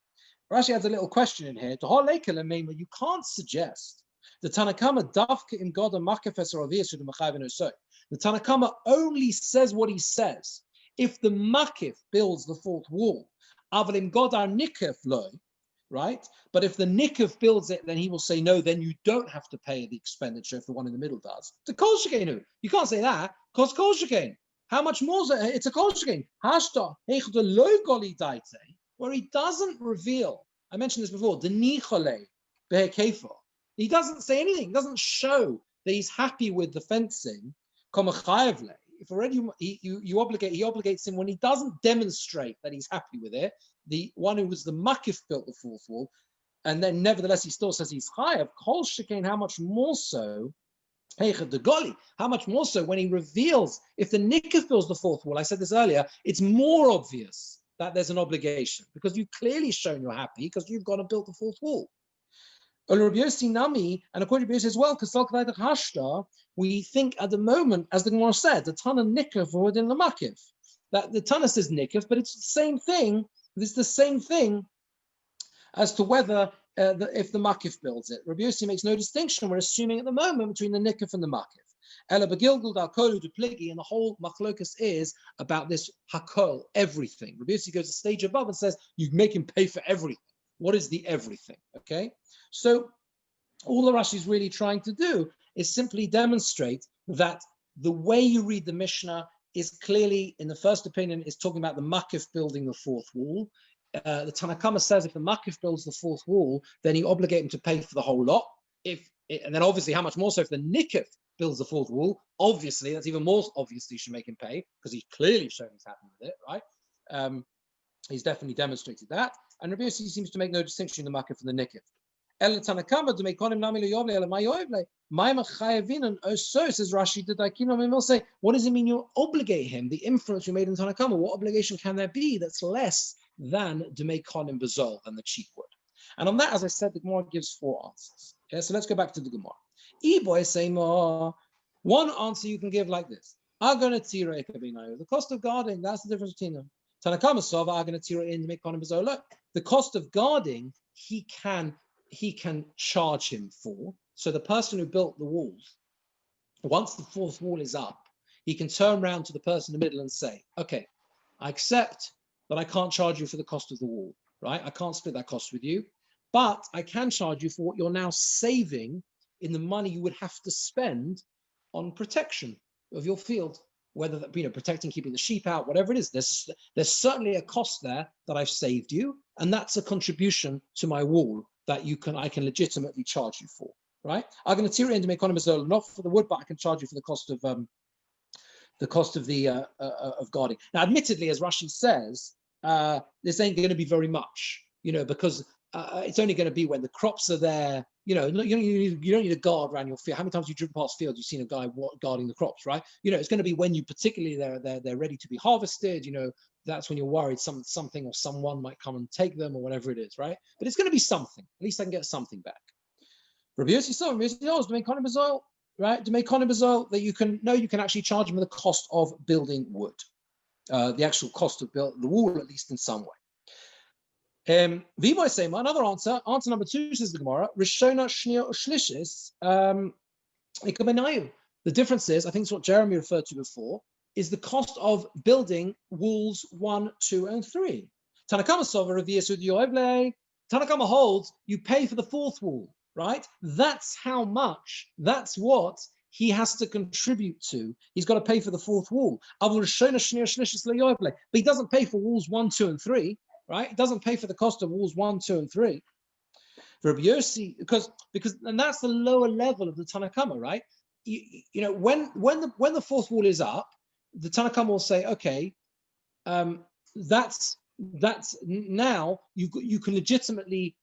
Rashi has a little question in here. You can't suggest the Tanna Kama dafka im goda makefes or avias the mechayvin so. The Tanna Kama only says what he says if the makif builds the fourth wall. Aval im goda nikef lo, right? But if the nikef builds it, then he will say no. Then you don't have to pay the expenditure if the one in the middle does. The kol shekenu. You can't say that because kol sheken. How much more is it? It's a kol sheken. Hashta heichda lo goli daite, where he doesn't reveal. I mentioned this before. The nichole behekefa. He doesn't say anything. He doesn't show that he's happy with the fencing. If already he obligates him when he doesn't demonstrate that he's happy with it. The one who was the makif built the fourth wall, and then nevertheless he still says he's chayav. Kol shekain, how much more so? How much more so when he reveals if the nikif builds the fourth wall? I said this earlier. It's more obvious that there's an obligation because you've clearly shown you're happy because you've gone and built the fourth wall. And according to Rabbi Yossi as well, because we think at the moment, as the Gemara said, the Tana Nikif were within the Makif. That the Tana says Nikif, but it's the same thing. It's the same thing as to whether if the makif builds it. Rabbi Yossi makes no distinction. We're assuming at the moment between the nikif and the makif. Ela begilgul dal kolu de pligi, and the whole machlokas is about this hakol, everything. Rabbi Yossi goes a stage above and says you make him pay for everything. What is the everything? Okay, so all the Rashi is really trying to do is simply demonstrate that the way you read the Mishnah is clearly, in the first opinion, is talking about the makif building the fourth wall. The Tanakama says if the makif builds the fourth wall, then you obligate him to pay for the whole lot. And then obviously, how much more so if the nikif builds the fourth wall? Obviously, that's even more obviously you should make him pay because he's clearly shown he's happy with it, right? He's definitely demonstrated that. And Rabbi Yossi seems to make no distinction in the makif and the nikif. Says Rashi, did I say, what does it mean you obligate him? The inference you made in Tanakama, what obligation can there be that's less than Demei Konim Bezol, than the cheap wood? And on that, as I said, the Gemora gives 4 answers. Okay, so let's go back to the Gemara. E-boy say more. One answer you can give like this. The cost of guarding, that's the difference between them. Tanakama Sova, Demei Konim Bezol. The cost of guarding, he can charge him for. So the person who built the walls, once the fourth wall is up, he can turn around to the person in the middle and say, okay, I accept that I can't charge you for the cost of the wall, right? I can't split that cost with you, but I can charge you for what you're now saving in the money you would have to spend on protection of your field, whether that be, protecting, keeping the sheep out, whatever it is. There's certainly a cost there that I've saved you, and that's a contribution to my wall that I can legitimately charge you for, right? I'm going to tear it into economy, not for the wood, but I can charge you for the cost of of guarding. Now, admittedly, as Rashi says, this ain't going to be very much, because it's only going to be when the crops are there. You don't need a guard around your field. How many times you driven past fields, you've seen a guy guarding the crops, right? It's going to be when you particularly they're ready to be harvested. That's when you're worried something or someone might come and take them or whatever it is, right? But it's going to be something. At least I can get something back. Rabbi Yossi saw, Rabbi Yossi knows, Demei Konim Bezol, right? Demei Konim Bezol, that you can actually charge him the cost of building wood, the actual cost of building the wall, at least in some way. Vivoy Sema, another answer number 2 says the Gemara, Rishona Shnia Shlishis, the difference is, I think it's what Jeremy referred to before, is the cost of building walls 1, 2, and 3. Tanakama holds you pay for the fourth wall, right? That's how much, that's what he has to contribute to. He's got to pay for the fourth wall. But he doesn't pay for walls 1, 2, and 3, right? He doesn't pay for the cost of walls 1, 2, and 3. Rabbi Yossi, because and that's the lower level of the Tanakama, right? When the fourth wall is up, the Tanakama will say, okay, that's now you can legitimately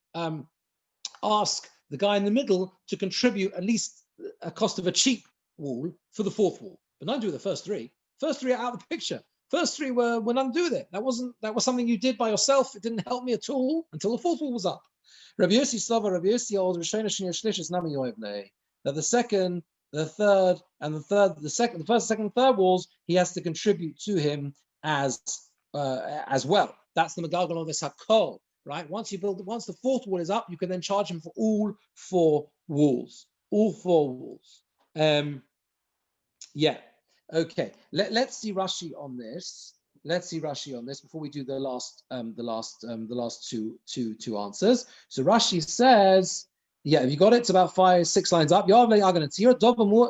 ask the guy in the middle to contribute at least a cost of a cheap wall for the fourth wall, but don't do the first 3. First 3 are out of the picture. First 3 were nothing to do with it. That was something you did by yourself. It didn't help me at all until the fourth wall was up. Rabbi Yossi Slava, Rabbi Yossi holds Rishona Shnia Shlishis Nami Yoevnei. That the second, the third, and the first, second, third walls, he has to contribute to him as well. That's the Megalgal of this Hakol, right? Once the fourth wall is up, you can then charge him for all 4 walls. All 4 walls. Yeah. Okay. Let's see Rashi on this. Before we do the last two answers. So Rashi says, yeah, if you got it, it's about 5-6 lines up. The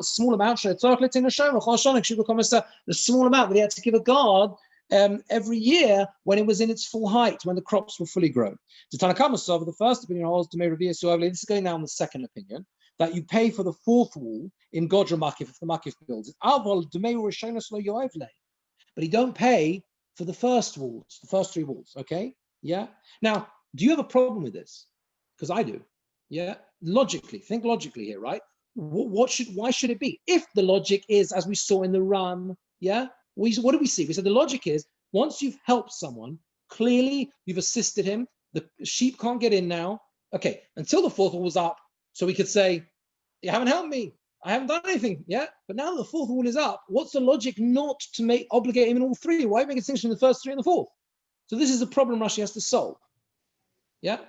small amount that he had to give a guard every year when it was in its full height, when the crops were fully grown. The Tanakama Sova, the first opinion holds to Rabbi Yossi. This is going down the second opinion, that you pay for the fourth wall in Godra Makif if the Makif builds it. But he don't pay for the first 3 walls, okay? Yeah? Now, do you have a problem with this? Because I do. Yeah? Think logically here, right? Why should it be? If the logic is, as we saw in the Ram, yeah? What do we see? We said the logic is, once you've helped someone, clearly you've assisted him, the sheep can't get in now. Okay, until the fourth wall was up, so we could say, you haven't helped me. I haven't done anything yet. But now that the fourth wall is up, what's the logic not to obligate him in all 3? Why make a distinction in the first 3 and the fourth? So this is a problem Rashi has to solve. Yeah?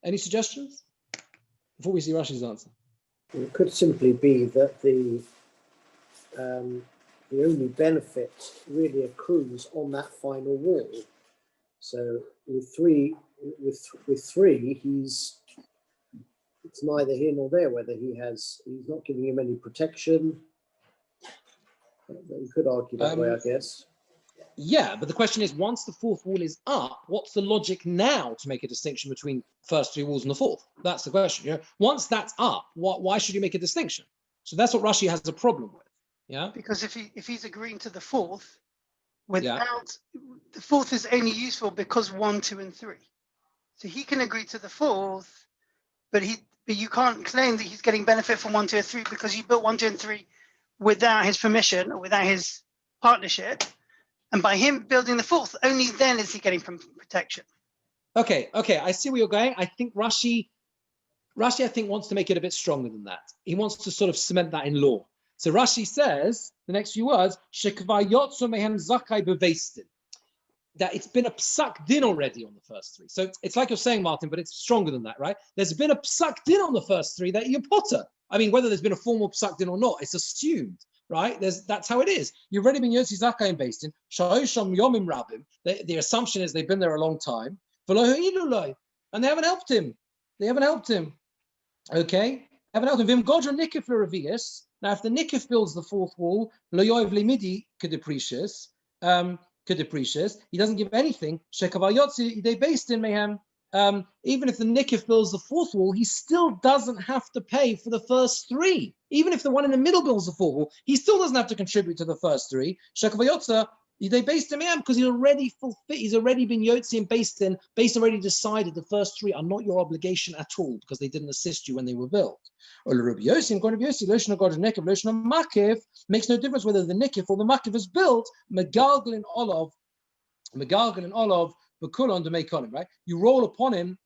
Any suggestions? before we see Rashi's answer? It could simply be that the only benefit really accrues on that final wall. So with three, it's neither here nor there whether he's not giving him any protection. You could argue that way, I guess. Yeah, but the question is, once the fourth wall is up, what's the logic now to make a distinction between the first three walls and the fourth? That's the question. You know, once that's up, why should you make a distinction? So that's what Rashi has a problem with. Yeah, because if he's agreeing to the fourth, the fourth is only useful because 1, 2, and 3. So he can agree to the fourth, but you can't claim that he's getting benefit from 1, 2, and 3 because you built 1, 2, and 3 without his permission or without his partnership. And by him building the fourth, only then is he getting protection. Okay, I see where you're going. I think Rashi, I think, wants to make it a bit stronger than that. He wants to sort of cement that in law. So Rashi says, the next few words, that it's been a psak din already on the first three. So it's like you're saying, Martin, but it's stronger than that, right? There's been a psak din on the first three that you're potter. I mean, whether there's been a formal psak din or not, it's assumed, right? That's how it is. You've already been Yotzi Zakkai and based in Sha'osham Yomim Rabim. The assumption is they've been there a long time. And they haven't helped him. Okay? Haven't helped him. Vim Godra Nikif Revius. Now, if the Nikif builds the fourth wall, Loyoiv Limidi Kedeprecious, he doesn't give anything. Shekavayotzi, they based in Mayhem. Even if the Nikif builds the fourth wall, he still doesn't have to pay for the first three. Even if the one in the middle builds the fourth wall, he still doesn't have to contribute to the first three. Shekavayotza, they based in Mayhem because he's already fulfilled. He's already been Yotzi and based in. Based already decided the first three are not your obligation at all because they didn't assist you when they were built. Or Rabbi Yossi, makes no difference whether the Nikif or the Makif is built. Megalgal in Olav, Bakulon to make on him, right? You roll upon him.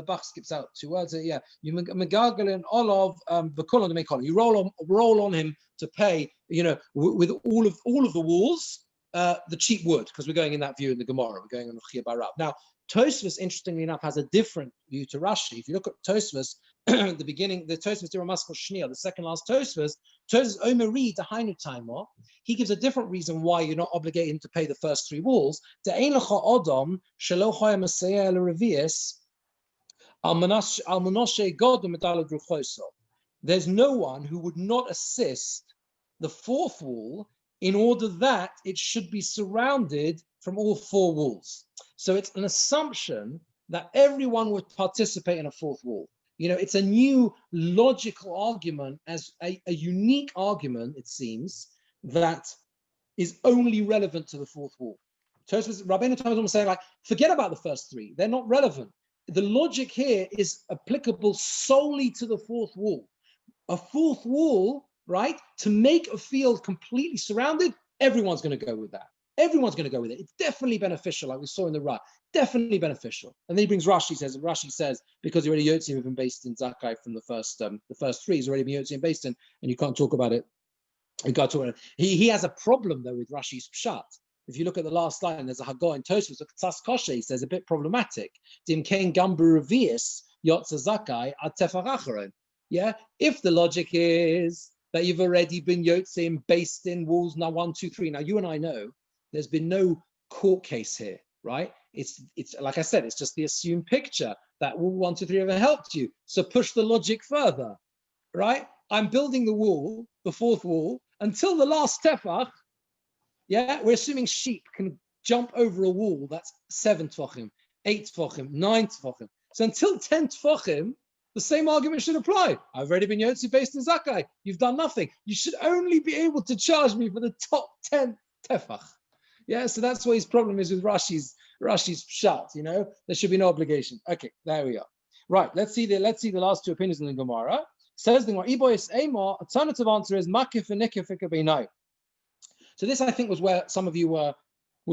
Bach skips out 2 words. You Megalgal in Olav, Bakulon to make on him. You roll on him to pay. With all of the walls, the cheap wood, because we're going in that view in the Gemora. We're going on the Chia Barab. Now, Tosfos, interestingly enough, has a different view to Rashi. If you look at Tosfos, the beginning, the Tosfos Diramaskal Shnia, the second last Tosfos Omeri Dahainu Taimor, he gives a different reason why you're not obligated to pay the first three walls. There's no one who would not assist the fourth wall in order that it should be surrounded from all four walls. So it's an assumption that everyone would participate in a fourth wall. It's a new logical argument, as a unique argument, it seems, that is only relevant to the fourth wall. Rabbeinu Tam is saying, forget about the first three. They're not relevant. The logic here is applicable solely to the fourth wall. A fourth wall, right, to make a field completely surrounded, everyone's going to go with that. Everyone's going to go with it. It's definitely beneficial, like we saw in the Ra. Definitely beneficial. And then he brings Rashi says because he already Yotzim have been based in Zakkai from the first three, he's already been Yotzim based in, and you can't talk about it. You can't talk about it. He has a problem though with Rashi's pshat. If you look at the last line, there's a Hagah in Tosfos. Tzas Koshe, he says, a bit problematic. Dim Kain Gambu Revius Yotza Zakkai Ad Tefach. Yeah, if the logic is that you've already been Yotzim based in walls now 1, 2, 3. Now you and I know there's been no court case here, right? It's like I said, it's just the assumed picture that wall 1, 2, 3 ever helped you. So push the logic further, right? I'm building the wall, the fourth wall, until the last tefach. Yeah, we're assuming sheep can jump over a wall that's 7 tefachim, 8 tefachim, 9 tefachim. So until 10 tefachim, the same argument should apply. I've already been Yotzi based in Zakkai. You've done nothing. You should only be able to charge me for the top 10 tefach. Yeah, so that's what his problem is with Rashi's pshat. There should be no obligation. Okay, there we are. Right, let's see the last two opinions in the Gemara. Says the Gemara, alternative answer is makif and nikif ikabeinai. So this, I think, was where some of you were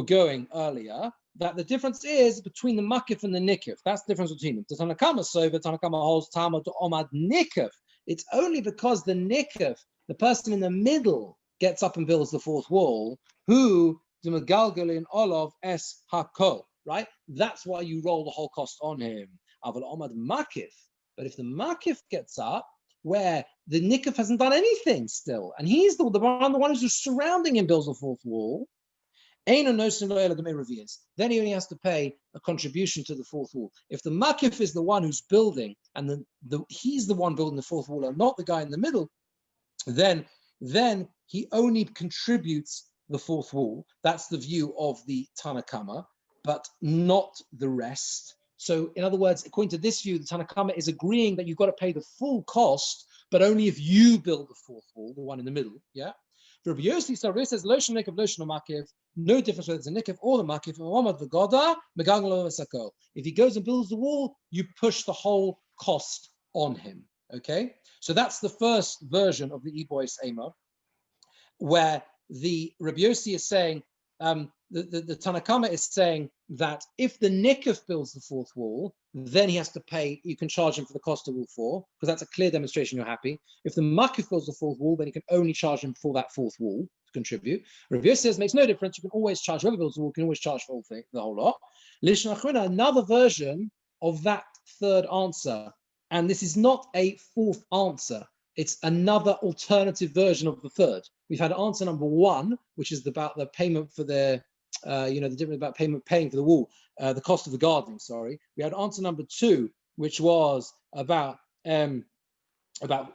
going earlier, that the difference is between the makif and the nikif. That's the difference between them. The Tanakama holds Tama to Omad nikif. It's only because the nikif, the person in the middle, gets up and builds the fourth wall, who the Megalgal in Olav es hakol, right? That's why you roll the whole cost on him. Aval Omad makif. But if the makif gets up, where the nikif hasn't done anything still, and he's the one who's surrounding him builds the fourth wall, then he only has to pay a contribution to the fourth wall. If the makif is the one who's building, and he's the one building the fourth wall, and not the guy in the middle, then he only contributes the fourth wall. That's the view of the Tanakama, but not the rest. So in other words, according to this view, the Tanakama is agreeing that you've got to pay the full cost, but only if you build the fourth wall, the one in the middle. Yeah. Rabbi Yossi says, Lo shel nikif, lo shel makif, no difference whether it's a nikif or the makif. If he goes and builds the wall, you push the whole cost on him. Okay, so that's the first version of the Ibois Ema, where the Rabbi Yossi is saying, the Tanakama is saying that if the nikif builds the fourth wall, then he has to pay, you can charge him for the cost of all four, because that's a clear demonstration you're happy. If the makif builds the fourth wall, then you can only charge him for that fourth wall to contribute. Rabbi Yossi says, makes no difference, you can always charge, whoever builds the wall can always charge for the whole lot. Lishna Achrona, another version of that third answer, and this is not a fourth answer, it's another alternative version of the third. We've had answer number one, which is about the payment for the difference about paying for the wall, the cost of the gardening, sorry. We had answer number two, which was about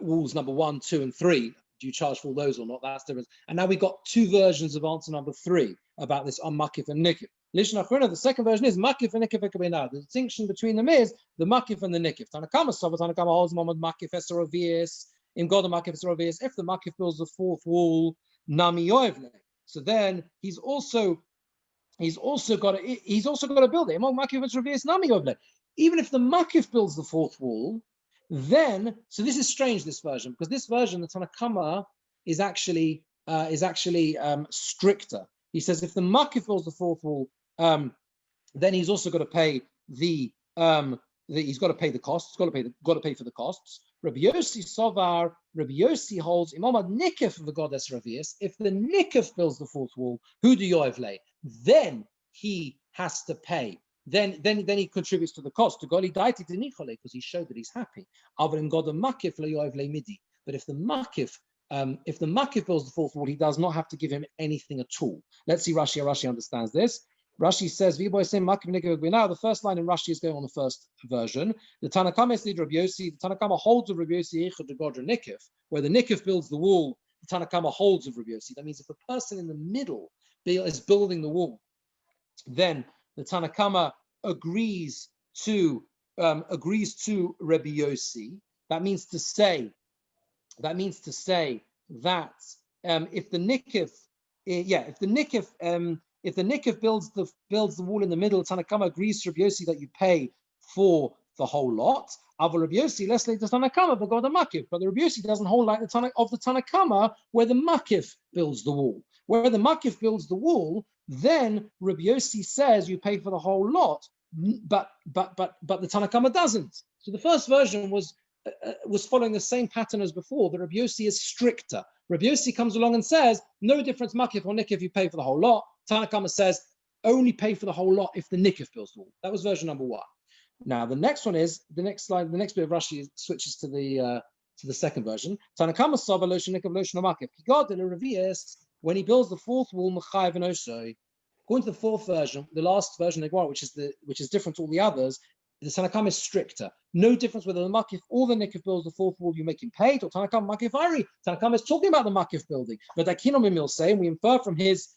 walls number 1, 2, and 3. Do you charge for all those or not? That's different. And now we've got two versions of answer number 3 about this on makif and nikif. Lishna Achrona, the second version is makif and nikif ekabena. The distinction between them is the makif and the nikif. Tanakama holds Muhammad makif eserovius. In God the makif eserovius. If the makif builds the fourth wall, nami yoevle. So then he's also got to build it. Even if the makif builds the fourth wall, then so this is strange, this version, because this version, the Tanakama, is actually stricter. He says if the makif builds the fourth wall, then he's also got to pay he's got to pay the costs. Got to pay for the costs. Rabbi Yossi holds imamad nikif of the goddess Ravius. If the nikif builds the fourth wall, who do yoevle? Then he has to pay. Then he contributes to the cost. To goli daiti to nichole, because he showed that he's happy. But if the makif builds the fourth wall, he does not have to give him anything at all. Let's see Rashi. Rashi understands this. Rashi says, the first line in Rashi is going on the first version. The Tanakama is Rabbi Yossi. The Tanakama holds of Rabbi Yossi nikif, where the nikif builds the wall. The Tanakama holds of Rabbi Yossi. That means if the person in the middle is building the wall, then the Tanakama agrees to Rabbi Yossi. That means to say that if the nikif builds the wall in the middle, Tanakama agrees to Rabbi Yossi that you pay for the whole lot. Aval Rabbi Yossi, let's say the Tanakama, but got the makif. But the Rabbi Yossi doesn't hold like the Tanakama, where the makif builds the wall. Where the makif builds the wall, then Rabbi Yossi says you pay for the whole lot, but the Tanakama doesn't. So the first version was following the same pattern as before. The Rabbi Yossi is stricter. Rabbi Yossi comes along and says, no difference makif or nikif, you pay for the whole lot. Tanakama says, only pay for the whole lot if the nikif builds the wall. That was version number 1. Now the next one is the next slide. The next bit of Rashi switches to the second version. Tanakama sava lo nikif lo makif. When he builds the fourth wall, mechayev and osoi. According to the fourth version, the last version of the Gemora, which is different to all the others, the Tanakama is stricter. No difference whether the makif or the nikif builds the fourth wall, you make him pay. Or Tanakama makif ari. Tanakama is talking about the makif building, but Dakinom Emil say, and we infer from his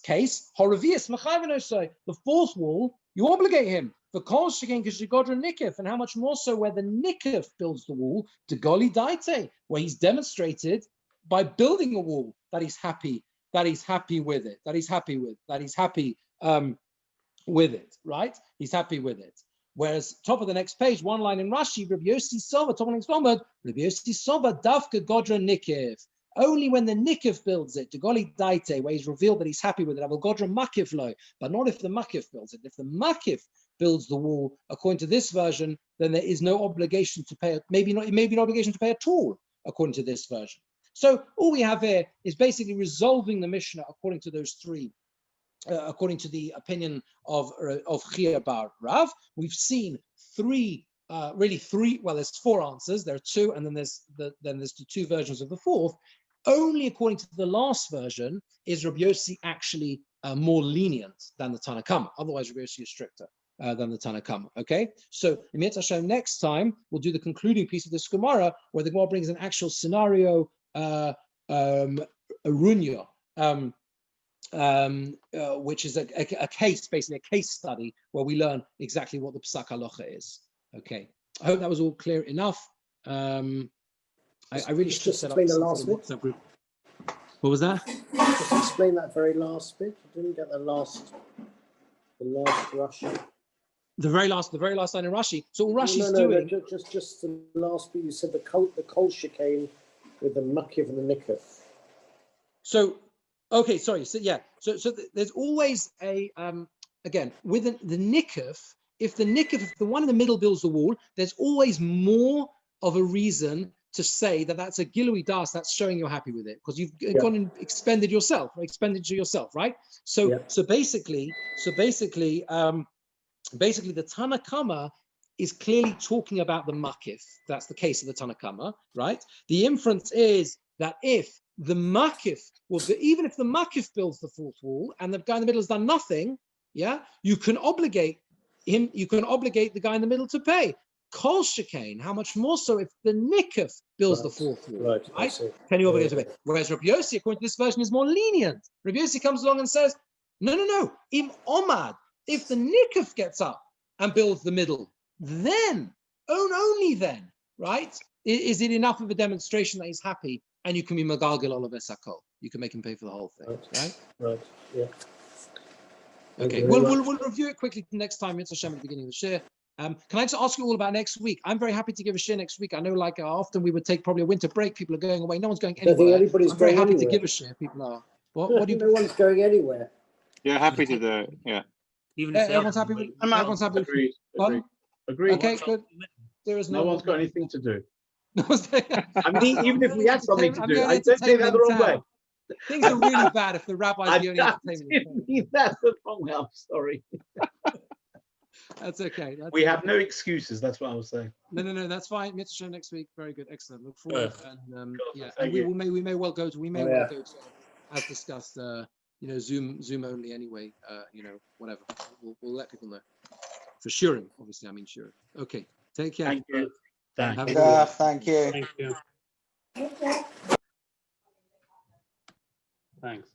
case, horavius mechayev and osoi. The fourth wall, you obligate him. The kol shegen kishigodra nikif, and how much more so where the nikif builds the wall, to goli daite, where he's demonstrated by building a wall that he's happy with it, with it, right? He's happy with it. Whereas top of the next page, one line in Rashi, Rabbi Yossi Sova, top of the next one, Rabbi Yossi Sova dafka godra nikif. Only when the nikif builds it, to goli daite, where he's revealed that he's happy with it, I will godra makif lo, but not if the makif builds it. If the makif builds the wall, according to this version, then there is no obligation to pay. It may be an obligation to pay at all, according to this version. So all we have here is basically resolving the Mishnah according to those three, according to the opinion of Chia Bar Rav. We've seen three really three. Well, there's four answers. There are two, and then there's the two versions of the fourth. Only according to the last version is Rabbi Yossi actually more lenient than the Tanna Kama. Otherwise, Rabbi Yossi is stricter than the Tanna Kama. Okay, so in Mitzvah Hashem, next time we'll do the concluding piece of this Gemora, where the Gemara brings an actual scenario, a runya, which is a case, basically a case study, where we learn exactly what the Psak Halacha is. Okay, I hope that was all clear enough. I really should set up the last WhatsApp group. What was that? Just explain that very last bit. You didn't get the last Rashi. The very last line in Rashi. So all Rashi's doing. No, just the last bit. You said the kol chicane with the makiv and the nikuf. So, okay, sorry. So yeah. So there's always a again with the nikuf. If the one in the middle builds the wall, there's always more of a reason to say that that's a gilui das, that's showing you're happy with it, because you've gone and expended yourself, right? So basically, the Tanna Kama is clearly talking about the makif. That's the case of the Tanna Kama, right? The inference is that if the makif, even if the makif builds the fourth wall and the guy in the middle has done nothing, you can obligate him. You can obligate the guy in the middle to pay. Kol shekain, how much more so if the nikuf builds the fourth wall, right? Can you obligate to pay? Whereas Rabbi Yossi, according to this version, is more lenient. Rabbi Yossi comes along and says, no, im omad, if the nikuf gets up and builds the middle, then, only then, right, is it enough of a demonstration that he's happy, and you can be magalgel olav esakol. You can make him pay for the whole thing, right? Yeah. Okay, we'll review it quickly next time. It's Hashem at the beginning of the share. Can I just ask you all about next week? I'm very happy to give a share next week. I know, like often we would take probably a winter break. People are going away. No one's going anywhere. I think anybody's I'm very happy anywhere. to give a share. People are. What do you? No one's going anywhere. Yeah, happy to do. Yeah. Even if everyone's happy with. Everyone's happy. Agreed. Okay, good. There is no one's got anything to do. I mean, even if we had something to do, I don't take that the wrong way. Things are really bad if the rabbi's the only entertainment. I didn't mean that the wrong way. I'm sorry. That's okay. We have no excuses. That's what I was saying. No. That's fine. Mitzvah show next week. Very good. Excellent. Look forward. And and we may well go to as discussed. Zoom only anyway. Whatever. We'll let people know. For sure. Obviously, I mean sure. Okay. Take care. Thank you. Thank you. Thanks.